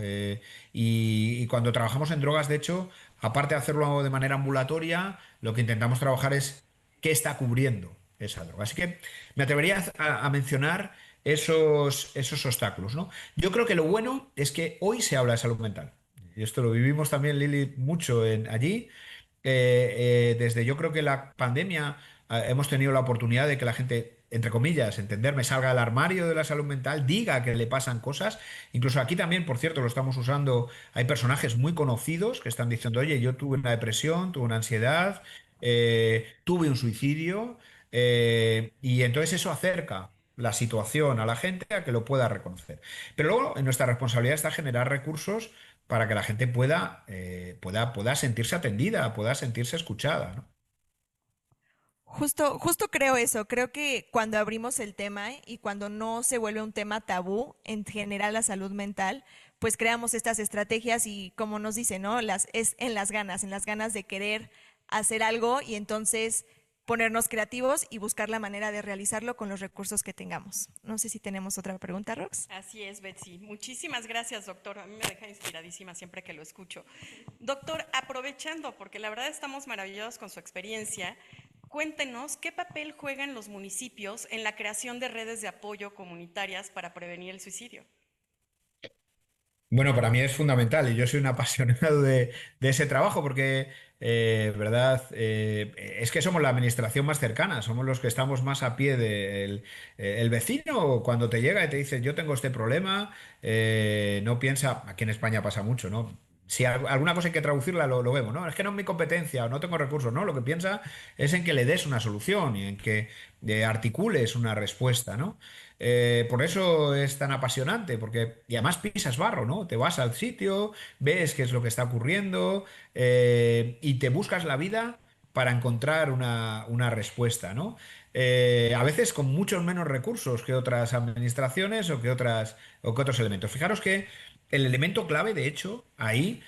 Y cuando trabajamos en drogas, de hecho, aparte de hacerlo de manera ambulatoria, lo que intentamos trabajar es qué está cubriendo esa droga. Así que me atrevería a mencionar esos obstáculos, ¿no? Yo creo que lo bueno es que hoy se habla de salud mental. Y esto lo vivimos también, Lili, mucho allí. Desde yo creo que la pandemia hemos tenido la oportunidad de que la gente, entre comillas, entenderme, salga del armario de la salud mental, diga que le pasan cosas. Incluso aquí también, por cierto, lo estamos usando, hay personajes muy conocidos que están diciendo, oye, yo tuve una depresión, tuve una ansiedad, tuve un suicidio, y entonces eso acerca la situación a la gente a que lo pueda reconocer. Pero luego en nuestra responsabilidad está generar recursos para que la gente pueda sentirse atendida, pueda sentirse escuchada, ¿no? Justo creo eso, creo que cuando abrimos el tema y cuando no se vuelve un tema tabú en general la salud mental, pues creamos estas estrategias y como nos dice, ¿no? Es en las ganas de querer hacer algo y entonces ponernos creativos y buscar la manera de realizarlo con los recursos que tengamos. No sé si tenemos otra pregunta, Rox. Así es, Betsy. Muchísimas gracias, doctor. A mí me deja inspiradísima siempre que lo escucho. Doctor, aprovechando, porque la verdad estamos maravillados con su experiencia, cuéntenos qué papel juegan los municipios en la creación de redes de apoyo comunitarias para prevenir el suicidio. Bueno, para mí es fundamental y yo soy un apasionado de ese trabajo porque, ¿verdad? Es que somos la administración más cercana, somos los que estamos más a pie del el vecino cuando te llega y te dice, yo tengo este problema, no piensa, aquí en España pasa mucho, ¿no? Si alguna cosa hay que traducirla, lo vemos, ¿no? Es que no es mi competencia o no tengo recursos, ¿no? Lo que piensa es en que le des una solución y en que articules una respuesta, ¿no? Por eso es tan apasionante, porque y además pisas barro, ¿no? Te vas al sitio, ves qué es lo que está ocurriendo y te buscas la vida para encontrar una respuesta, ¿no? A veces con muchos menos recursos que otras administraciones o que otros elementos. Fijaros que el elemento clave, de hecho, ahí,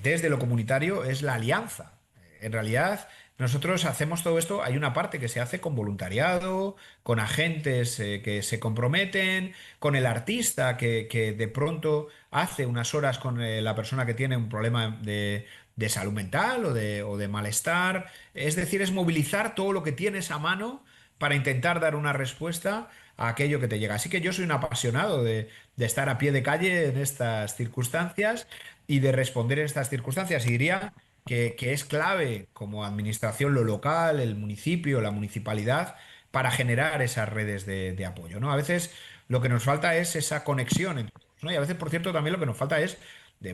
desde lo comunitario, es la alianza. En realidad, nosotros hacemos todo esto, hay una parte que se hace con voluntariado, con agentes que se comprometen, con el artista que de pronto hace unas horas con la persona que tiene un problema de salud mental o de malestar. Es decir, es movilizar todo lo que tienes a mano para intentar dar una respuesta a aquello que te llega. Así que yo soy un apasionado de estar a pie de calle en estas circunstancias y de responder en estas circunstancias. Y diría que es clave como administración lo local, el municipio, la municipalidad, para generar esas redes de apoyo, ¿no? A veces lo que nos falta es esa conexión entre todos, ¿no? Y a veces, por cierto, también lo que nos falta es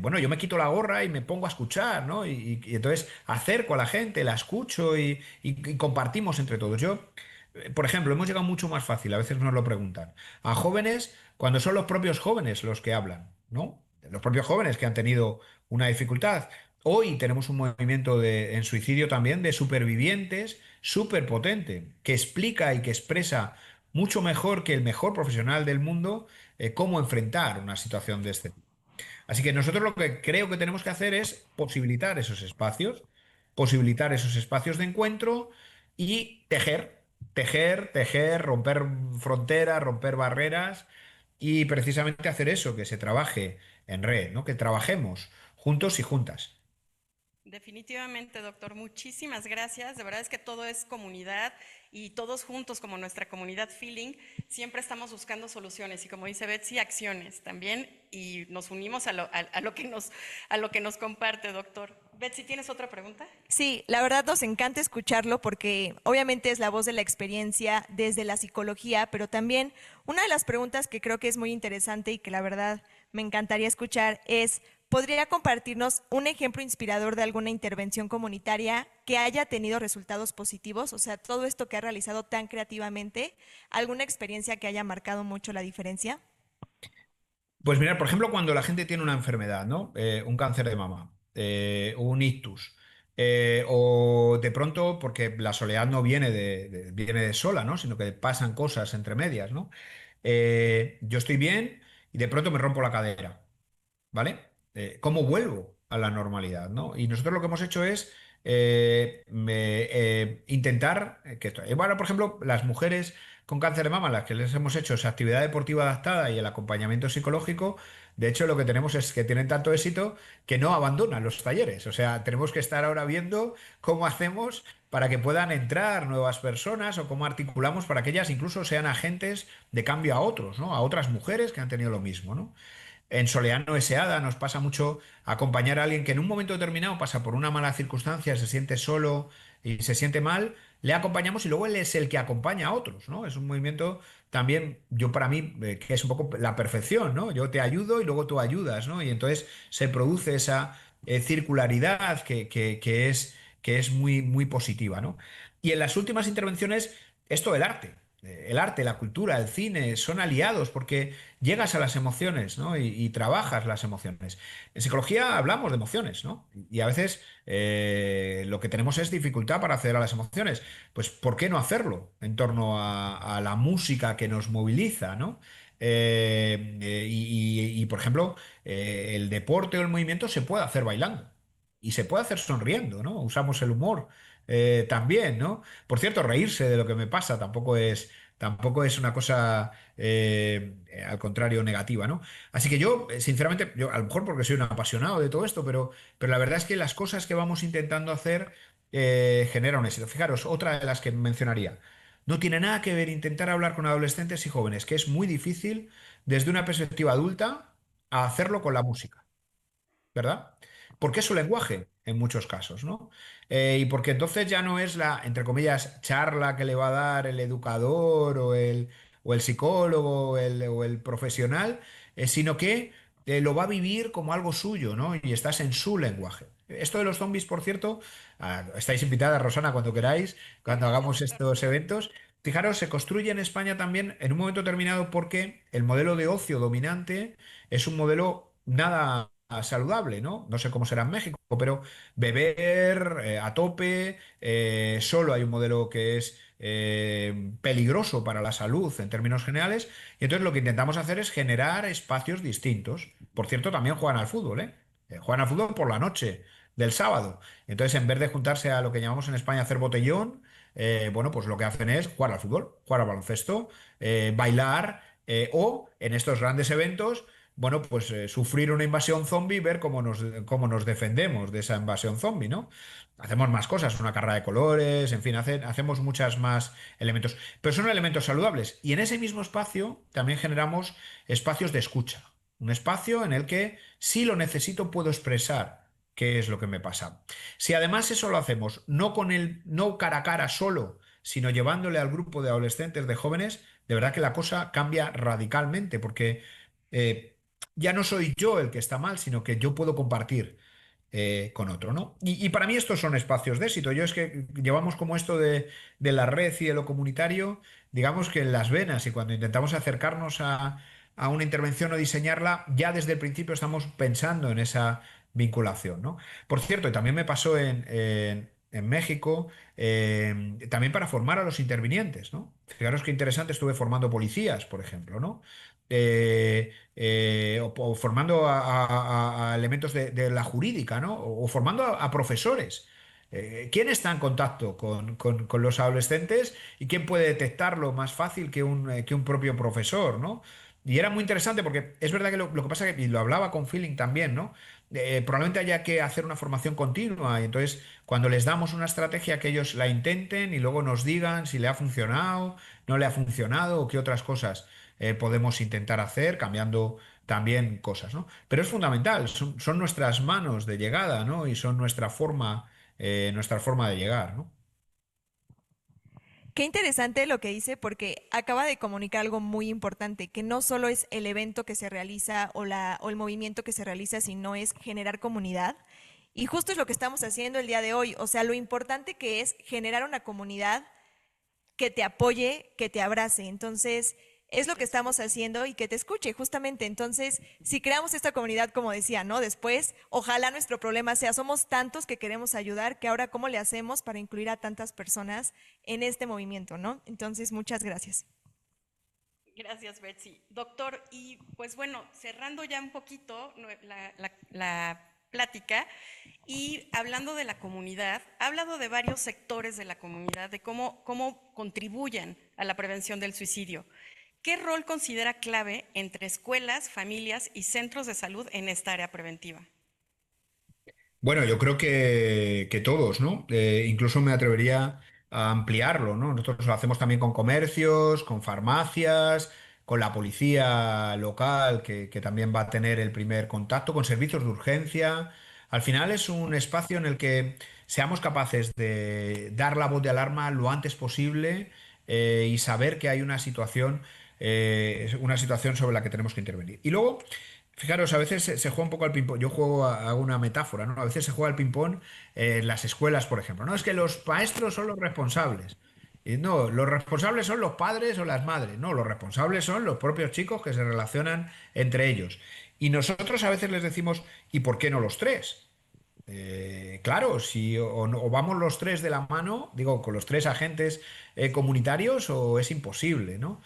bueno, yo me quito la gorra y me pongo a escuchar, ¿no? Y entonces acerco a la gente, la escucho y compartimos entre todos. Yo, por ejemplo, hemos llegado mucho más fácil, a veces nos lo preguntan, a jóvenes cuando son los propios jóvenes los que hablan, ¿no? Los propios jóvenes que han tenido una dificultad. Hoy tenemos un movimiento en suicidio también de supervivientes súper potente, que explica y que expresa mucho mejor que el mejor profesional del mundo cómo enfrentar una situación de este tipo. Así que nosotros lo que creo que tenemos que hacer es posibilitar esos espacios de encuentro y tejer, romper fronteras, romper barreras y precisamente hacer eso, que se trabaje en red, ¿no? Que trabajemos juntos y juntas. Definitivamente, doctor, muchísimas gracias. De verdad es que todo es comunidad y todos juntos como nuestra comunidad Feeling siempre estamos buscando soluciones y como dice Betsy, acciones también y nos unimos a lo que nos comparte, doctor. Betsy, ¿tienes otra pregunta? Sí, la verdad nos encanta escucharlo porque obviamente es la voz de la experiencia desde la psicología, pero también una de las preguntas que creo que es muy interesante y que la verdad me encantaría escuchar es, ¿podría compartirnos un ejemplo inspirador de alguna intervención comunitaria que haya tenido resultados positivos? O sea, todo esto que ha realizado tan creativamente, ¿alguna experiencia que haya marcado mucho la diferencia? Pues mirar, por ejemplo, cuando la gente tiene una enfermedad, ¿no? Un cáncer de mama, un ictus, o de pronto, porque la soledad no viene viene de sola, ¿no? Sino que pasan cosas entre medias, ¿no? Yo estoy bien y de pronto me rompo la cadera. ¿Vale? ¿Cómo vuelvo a la normalidad, ¿no? Y nosotros lo que hemos hecho es intentar bueno, por ejemplo, las mujeres con cáncer de mama, a las que les hemos hecho esa actividad deportiva adaptada y el acompañamiento psicológico, de hecho lo que tenemos es que tienen tanto éxito que no abandonan los talleres. O sea, tenemos que estar ahora viendo cómo hacemos para que puedan entrar nuevas personas o cómo articulamos para que ellas incluso sean agentes de cambio a otros, ¿no? A otras mujeres que han tenido lo mismo, ¿no? En Soleano S.A.D.A. nos pasa mucho acompañar a alguien que en un momento determinado pasa por una mala circunstancia, se siente solo y se siente mal, le acompañamos y luego él es el que acompaña a otros, ¿no? Es un movimiento también, yo para mí, que es un poco la perfección, ¿no? Yo te ayudo y luego tú ayudas, ¿no? Y entonces se produce esa circularidad que es muy, muy positiva, ¿no? Y en las últimas intervenciones, esto del arte. El arte, la cultura, el cine son aliados porque llegas a las emociones, ¿no? Y trabajas las emociones. En psicología hablamos de emociones, ¿no? Y a veces lo que tenemos es dificultad para acceder a las emociones. Pues ¿por qué no hacerlo en torno a la música que nos moviliza, ¿no? Por ejemplo, el deporte o el movimiento se puede hacer bailando y se puede hacer sonriendo, ¿no? Usamos el humor también, ¿no? Por cierto, reírse de lo que me pasa tampoco es una cosa, al contrario, negativa, ¿no? Así que yo, sinceramente, yo a lo mejor porque soy un apasionado de todo esto, pero la verdad es que las cosas que vamos intentando hacer generan un éxito. Fijaros, otra de las que mencionaría. No tiene nada que ver intentar hablar con adolescentes y jóvenes, que es muy difícil desde una perspectiva adulta a hacerlo con la música, ¿verdad? Porque es su lenguaje en muchos casos, ¿no? Y porque entonces ya no es la, entre comillas, charla que le va a dar el educador o el psicólogo o el profesional, sino que lo va a vivir como algo suyo, ¿no? Y estás en su lenguaje. Esto de los zombies, por cierto, estáis invitadas, Rosana, cuando queráis, cuando hagamos estos eventos. Fijaros, se construye en España también en un momento determinado porque el modelo de ocio dominante es un modelo nada saludable, ¿no? No sé cómo será en México, pero beber a tope, solo hay un modelo que es peligroso para la salud en términos generales, y entonces lo que intentamos hacer es generar espacios distintos. Por cierto, también juegan al fútbol, ¿eh? Juegan al fútbol por la noche del sábado. Entonces, en vez de juntarse a lo que llamamos en España hacer botellón, bueno, pues lo que hacen es jugar al fútbol, jugar al baloncesto, bailar o en estos grandes eventos, bueno, pues sufrir una invasión zombie y ver cómo nos defendemos de esa invasión zombie, ¿no? Hacemos más cosas, una carrera de colores, en fin, hacemos muchas más elementos, pero son elementos saludables. Y en ese mismo espacio también generamos espacios de escucha, un espacio en el que si lo necesito puedo expresar qué es lo que me pasa. Si además eso lo hacemos no cara a cara solo, sino llevándole al grupo de adolescentes, de jóvenes, de verdad que la cosa cambia radicalmente, porque eh, ya no soy yo el que está mal, sino que yo puedo compartir con otro, ¿no? Y para mí estos son espacios de éxito. Yo es que llevamos como esto de la red y de lo comunitario, digamos que en las venas, y cuando intentamos acercarnos a una intervención o diseñarla, ya desde el principio estamos pensando en esa vinculación, ¿no? Por cierto, y también me pasó en México, también para formar a los intervinientes, ¿no? Fijaros qué interesante, estuve formando policías, por ejemplo, ¿no? O formando a elementos de la jurídica, ¿no? O formando a profesores. ¿Quién está en contacto con los adolescentes y quién puede detectarlo más fácil que un propio profesor, ¿no? Y era muy interesante porque es verdad que lo que pasa que, y lo hablaba con Feeling también, ¿no? Probablemente haya que hacer una formación continua y entonces cuando les damos una estrategia que ellos la intenten y luego nos digan si le ha funcionado, no le ha funcionado o qué otras cosas podemos intentar hacer, cambiando también cosas, ¿no? Pero es fundamental, son nuestras manos de llegada, ¿no? Y son nuestra forma de llegar, ¿no? Qué interesante lo que dice porque acaba de comunicar algo muy importante, que no solo es el evento que se realiza o el movimiento que se realiza, sino es generar comunidad. Y justo es lo que estamos haciendo el día de hoy, o sea, lo importante que es generar una comunidad que te apoye, que te abrace. Entonces, es lo que estamos haciendo y que te escuche, justamente. Entonces, si creamos esta comunidad, como decía, ¿no? Después, ojalá nuestro problema sea, somos tantos que queremos ayudar, que ahora cómo le hacemos para incluir a tantas personas en este movimiento, ¿no? Entonces, muchas gracias. Gracias, Betsy. Doctor, y pues bueno, cerrando ya un poquito la plática y hablando de la comunidad, ha hablado de varios sectores de la comunidad, de cómo contribuyen a la prevención del suicidio. ¿Qué rol considera clave entre escuelas, familias y centros de salud en esta área preventiva? Bueno, yo creo que todos, ¿no? Incluso me atrevería a ampliarlo, ¿no? Nosotros lo hacemos también con comercios, con farmacias, con la policía local, que también va a tener el primer contacto, con servicios de urgencia. Al final es un espacio en el que seamos capaces de dar la voz de alarma lo antes posible y saber que hay una situación sobre la que tenemos que intervenir. Y luego, fijaros, a veces se juega un poco al ping-pong. Yo hago una metáfora, ¿no? A veces se juega al ping-pong en las escuelas, por ejemplo. No, es que los maestros son los responsables. Y no, los responsables son los padres o las madres. No, los responsables son los propios chicos que se relacionan entre ellos. Y nosotros a veces les decimos, ¿y por qué no los tres? Claro, si o vamos los tres de la mano, digo, con los tres agentes comunitarios, o es imposible, ¿no?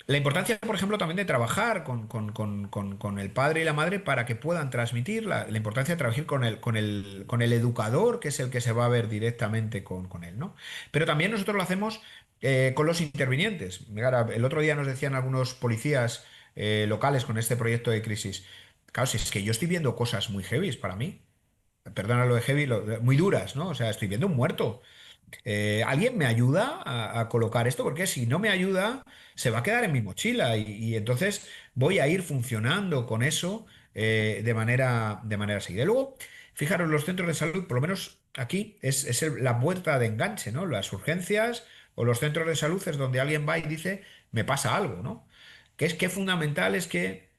La importancia, por ejemplo, también de trabajar con el padre y la madre para que puedan transmitir la importancia de trabajar con el educador, que es el que se va a ver directamente con él, ¿no? Pero también nosotros lo hacemos con los intervinientes. Mira, el otro día nos decían algunos policías locales con este proyecto de crisis. Claro, si es que yo estoy viendo cosas muy heavies para mí, perdona lo de heavy, muy duras, ¿no? O sea, estoy viendo un muerto. ¿Alguien me ayuda a colocar esto? Porque si no me ayuda, se va a quedar en mi mochila y entonces voy a ir funcionando con eso de manera seguida. Y luego, fijaros, los centros de salud, por lo menos aquí, es la puerta de enganche, ¿no? Las urgencias o los centros de salud es donde alguien va y dice, me pasa algo, ¿no? Que fundamental es que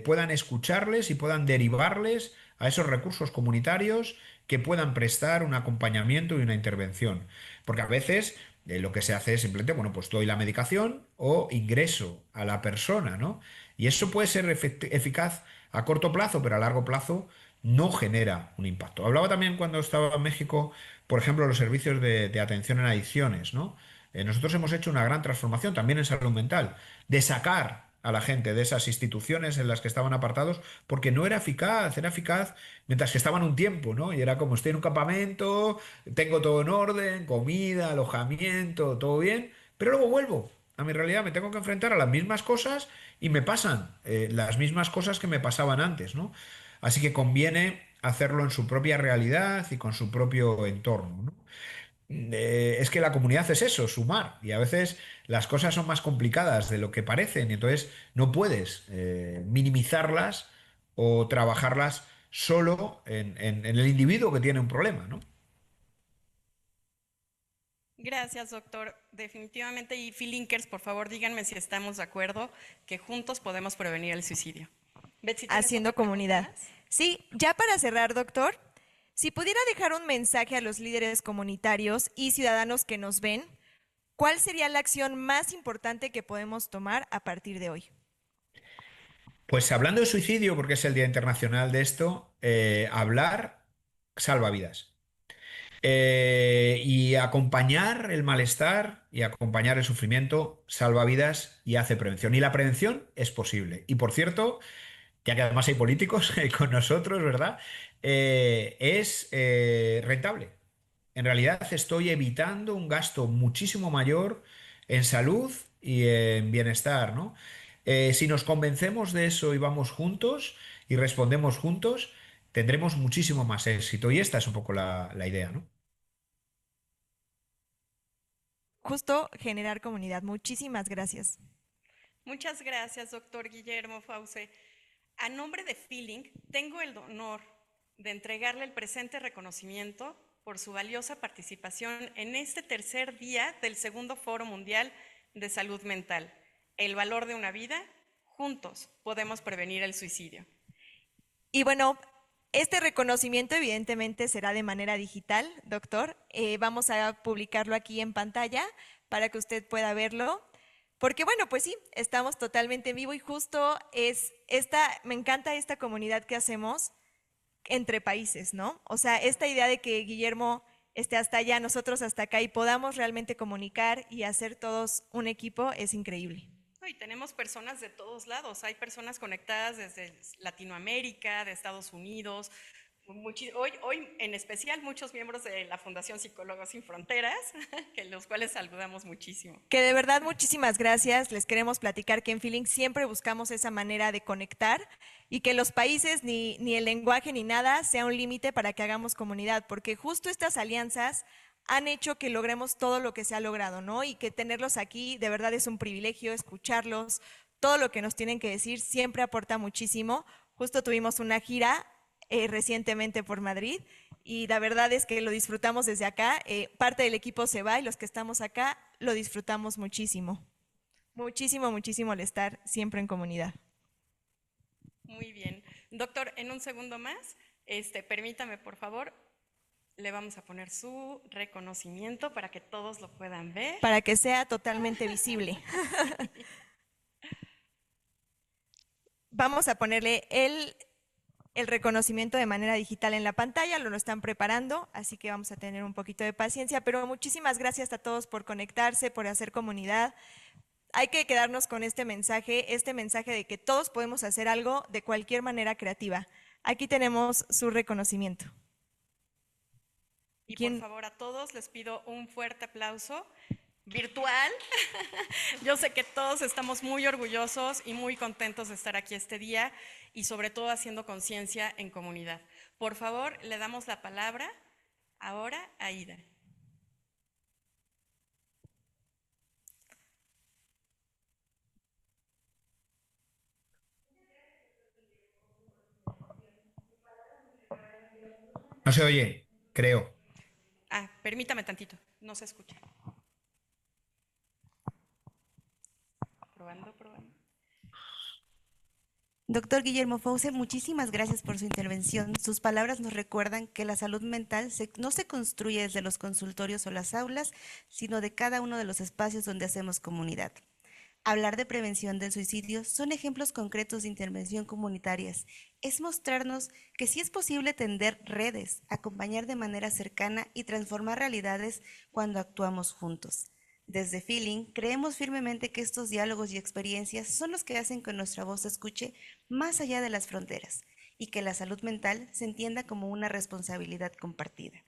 puedan escucharles y puedan derivarles a esos recursos comunitarios que puedan prestar un acompañamiento y una intervención. Porque a veces lo que se hace es simplemente, bueno, pues doy la medicación o ingreso a la persona, ¿no? Y eso puede ser eficaz a corto plazo, pero a largo plazo no genera un impacto. Hablaba también cuando estaba en México, por ejemplo, los servicios de atención en adicciones, ¿no? Nosotros hemos hecho una gran transformación también en salud mental, de sacar a la gente de esas instituciones en las que estaban apartados, porque no era eficaz mientras que estaban un tiempo, ¿no? Y era como estoy en un campamento, tengo todo en orden, comida, alojamiento, todo bien, pero luego vuelvo a mi realidad, me tengo que enfrentar a las mismas cosas y me pasan las mismas cosas que me pasaban antes, ¿no? Así que conviene hacerlo en su propia realidad y con su propio entorno, ¿no? Es que la comunidad es eso, sumar. Y a veces las cosas son más complicadas de lo que parecen y entonces no puedes minimizarlas o trabajarlas solo en el individuo que tiene un problema, ¿no? Gracias, doctor. Definitivamente, y Filinkers, por favor, díganme si estamos de acuerdo que juntos podemos prevenir el suicidio. Betsy, ¿tienes Haciendo otra pregunta comunidad. más? Sí, ya para cerrar, doctor, si pudiera dejar un mensaje a los líderes comunitarios y ciudadanos que nos ven, ¿cuál sería la acción más importante que podemos tomar a partir de hoy? Pues hablando de suicidio, porque es el Día Internacional de esto, hablar salva vidas. Y acompañar el malestar y acompañar el sufrimiento salva vidas y hace prevención. Y la prevención es posible. Y por cierto, ya que además hay políticos con nosotros, ¿verdad? Es rentable. En realidad estoy evitando un gasto muchísimo mayor en salud y en bienestar, ¿no? Si nos convencemos de eso y vamos juntos y respondemos juntos, tendremos muchísimo más éxito. Y esta es un poco la idea, ¿no? Justo generar comunidad. Muchísimas gracias. Muchas gracias, doctor Guillermo Fauce. A nombre de Feeling, tengo el honor de entregarle el presente reconocimiento por su valiosa participación en este tercer día del segundo Foro Mundial de Salud Mental. El valor de una vida, juntos podemos prevenir el suicidio. Y bueno, este reconocimiento evidentemente será de manera digital, doctor. Vamos a publicarlo aquí en pantalla para que usted pueda verlo. Porque bueno, pues sí, estamos totalmente en vivo y justo me encanta esta comunidad que hacemos entre países, ¿no? O sea, esta idea de que Guillermo esté hasta allá, nosotros hasta acá y podamos realmente comunicar y hacer todos un equipo es increíble. Y tenemos personas de todos lados, hay personas conectadas desde Latinoamérica, de Estados Unidos, hoy en especial muchos miembros de la Fundación Psicólogos Sin Fronteras, que los cuales saludamos muchísimo. Que de verdad muchísimas gracias, les queremos platicar que en Feeling siempre buscamos esa manera de conectar y que los países ni el lenguaje ni nada sea un límite para que hagamos comunidad, porque justo estas alianzas han hecho que logremos todo lo que se ha logrado, ¿no? Y que tenerlos aquí de verdad es un privilegio, escucharlos, todo lo que nos tienen que decir siempre aporta muchísimo. Justo tuvimos una gira recientemente por Madrid y la verdad es que lo disfrutamos desde acá. Parte del equipo se va y los que estamos acá lo disfrutamos muchísimo. Muchísimo, muchísimo el estar siempre en comunidad. Muy bien. Doctor, en un segundo más, permítame por favor, le vamos a poner su reconocimiento para que todos lo puedan ver. Para que sea totalmente visible. Vamos a ponerle el reconocimiento de manera digital en la pantalla, lo están preparando, así que vamos a tener un poquito de paciencia, pero muchísimas gracias a todos por conectarse, por hacer comunidad. Hay que quedarnos con este mensaje de que todos podemos hacer algo de cualquier manera creativa. Aquí tenemos su reconocimiento. Y por favor a todos les pido un fuerte aplauso virtual. Yo sé que todos estamos muy orgullosos y muy contentos de estar aquí este día y sobre todo haciendo conciencia en comunidad. Por favor, le damos la palabra ahora a Ida. No se oye, creo. Permítame tantito, no se escucha. Probando. Doctor Guillermo Fauce, muchísimas gracias por su intervención. Sus palabras nos recuerdan que la salud mental no se construye desde los consultorios o las aulas, sino de cada uno de los espacios donde hacemos comunidad. Hablar de prevención del suicidio son ejemplos concretos de intervención comunitarias. Es mostrarnos que sí es posible tender redes, acompañar de manera cercana y transformar realidades cuando actuamos juntos. Desde Feeling, creemos firmemente que estos diálogos y experiencias son los que hacen que nuestra voz se escuche más allá de las fronteras y que la salud mental se entienda como una responsabilidad compartida.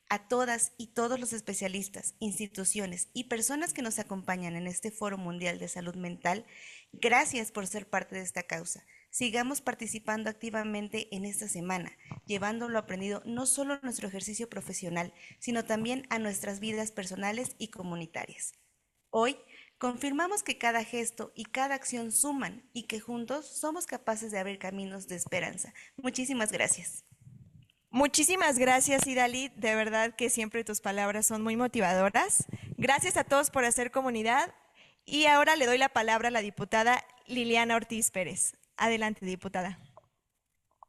A todas y todos los especialistas, instituciones y personas que nos acompañan en este Foro Mundial de Salud Mental, gracias por ser parte de esta causa. Sigamos participando activamente en esta semana, llevando lo aprendido no solo a nuestro ejercicio profesional, sino también a nuestras vidas personales y comunitarias. Hoy, confirmamos que cada gesto y cada acción suman y que juntos somos capaces de abrir caminos de esperanza. Muchísimas gracias. Muchísimas gracias, Idalit. De verdad que siempre tus palabras son muy motivadoras. Gracias a todos por hacer comunidad. Y ahora le doy la palabra a la diputada Liliana Ortiz Pérez. Adelante, diputada.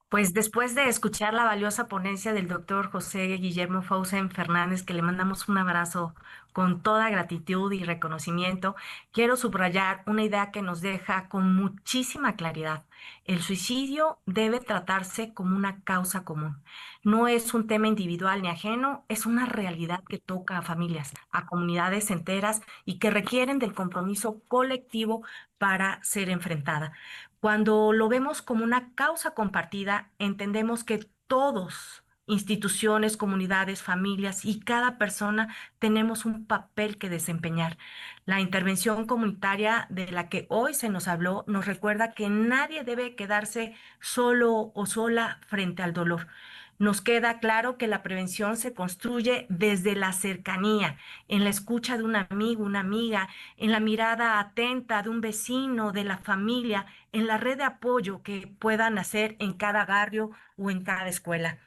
Pues después de escuchar la valiosa ponencia del doctor José Guillermo Faucen Fernández, que le mandamos un abrazo con toda gratitud y reconocimiento, quiero subrayar una idea que nos deja con muchísima claridad. El suicidio debe tratarse como una causa común. No es un tema individual ni ajeno, es una realidad que toca a familias, a comunidades enteras y que requieren del compromiso colectivo para ser enfrentada. Cuando lo vemos como una causa compartida, entendemos que todos, instituciones, comunidades, familias y cada persona tenemos un papel que desempeñar. La intervención comunitaria de la que hoy se nos habló nos recuerda que nadie debe quedarse solo o sola frente al dolor. Nos queda claro que la prevención se construye desde la cercanía, en la escucha de un amigo, una amiga, en la mirada atenta de un vecino, de la familia, en la red de apoyo que puedan hacer en cada barrio o en cada escuela.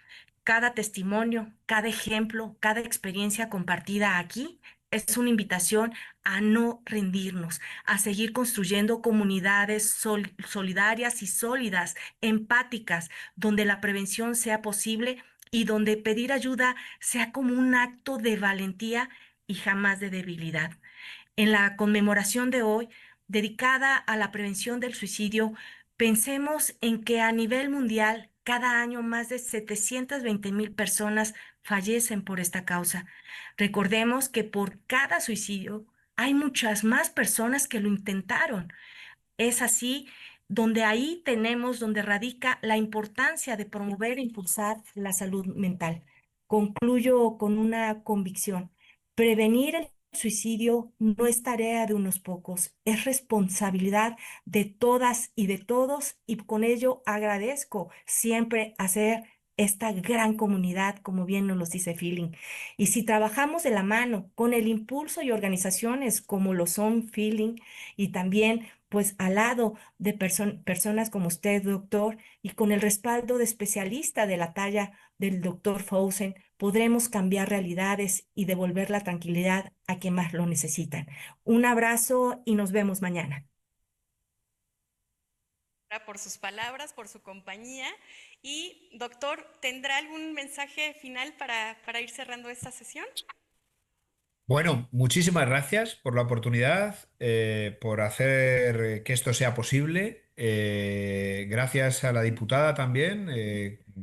Cada testimonio, cada ejemplo, cada experiencia compartida aquí es una invitación a no rendirnos, a seguir construyendo comunidades solidarias y sólidas, empáticas, donde la prevención sea posible y donde pedir ayuda sea como un acto de valentía y jamás de debilidad. En la conmemoración de hoy, dedicada a la prevención del suicidio, pensemos en que a nivel mundial, cada año más de 720,000 personas fallecen por esta causa. Recordemos que por cada suicidio hay muchas más personas que lo intentaron. Es así donde radica la importancia de promover e impulsar la salud mental. Concluyo con una convicción. Prevenir el suicidio no es tarea de unos pocos, es responsabilidad de todas y de todos, y con ello agradezco siempre hacer esta gran comunidad, como bien nos lo dice Feeling. Y si trabajamos de la mano con el impulso y organizaciones como lo son Feeling, y también pues al lado de personas como usted, doctor, y con el respaldo de especialistas de la talla del doctor Faucen, podremos cambiar realidades y devolver la tranquilidad a quien más lo necesitan. Un abrazo y nos vemos mañana. Por sus palabras, por su compañía. Y, doctor, ¿tendrá algún mensaje final para ir cerrando esta sesión? Bueno, muchísimas gracias por la oportunidad, por hacer que esto sea posible. Gracias a la diputada también,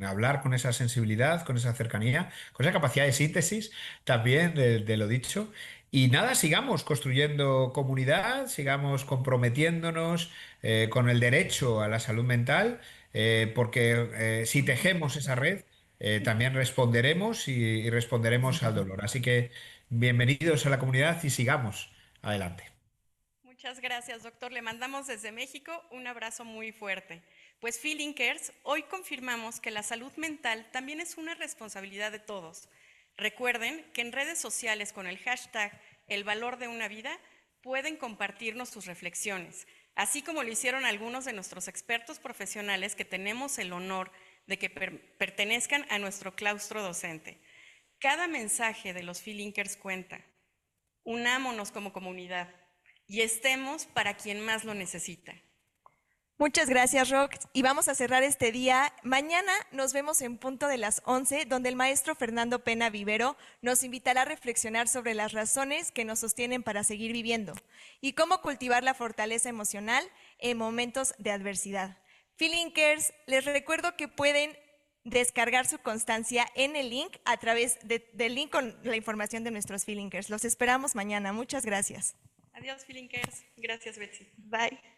hablar con esa sensibilidad, con esa cercanía, con esa capacidad de síntesis también de lo dicho. Y nada, sigamos construyendo comunidad, sigamos comprometiéndonos con el derecho a la salud mental, porque si tejemos esa red, también responderemos y responderemos al dolor. Así que bienvenidos a la comunidad y sigamos adelante. Muchas gracias, doctor. Le mandamos desde México un abrazo muy fuerte. Pues Feeling Cares, hoy confirmamos que la salud mental también es una responsabilidad de todos. Recuerden que en redes sociales con el hashtag El Valor de una Vida pueden compartirnos sus reflexiones, así como lo hicieron algunos de nuestros expertos profesionales que tenemos el honor de que pertenezcan a nuestro claustro docente. Cada mensaje de los Feelinkers cuenta. Unámonos como comunidad y estemos para quien más lo necesita. Muchas gracias, Rox. Y vamos a cerrar este día. Mañana nos vemos en punto de las 11, donde el maestro Fernando Pena Vivero nos invitará a reflexionar sobre las razones que nos sostienen para seguir viviendo y cómo cultivar la fortaleza emocional en momentos de adversidad. Feelinkers, les recuerdo que pueden descargar su constancia en el link a través del link con la información de nuestros Feelinkers. Los esperamos mañana. Muchas gracias. Adiós, Feelinkers. Gracias, Betsy. Bye.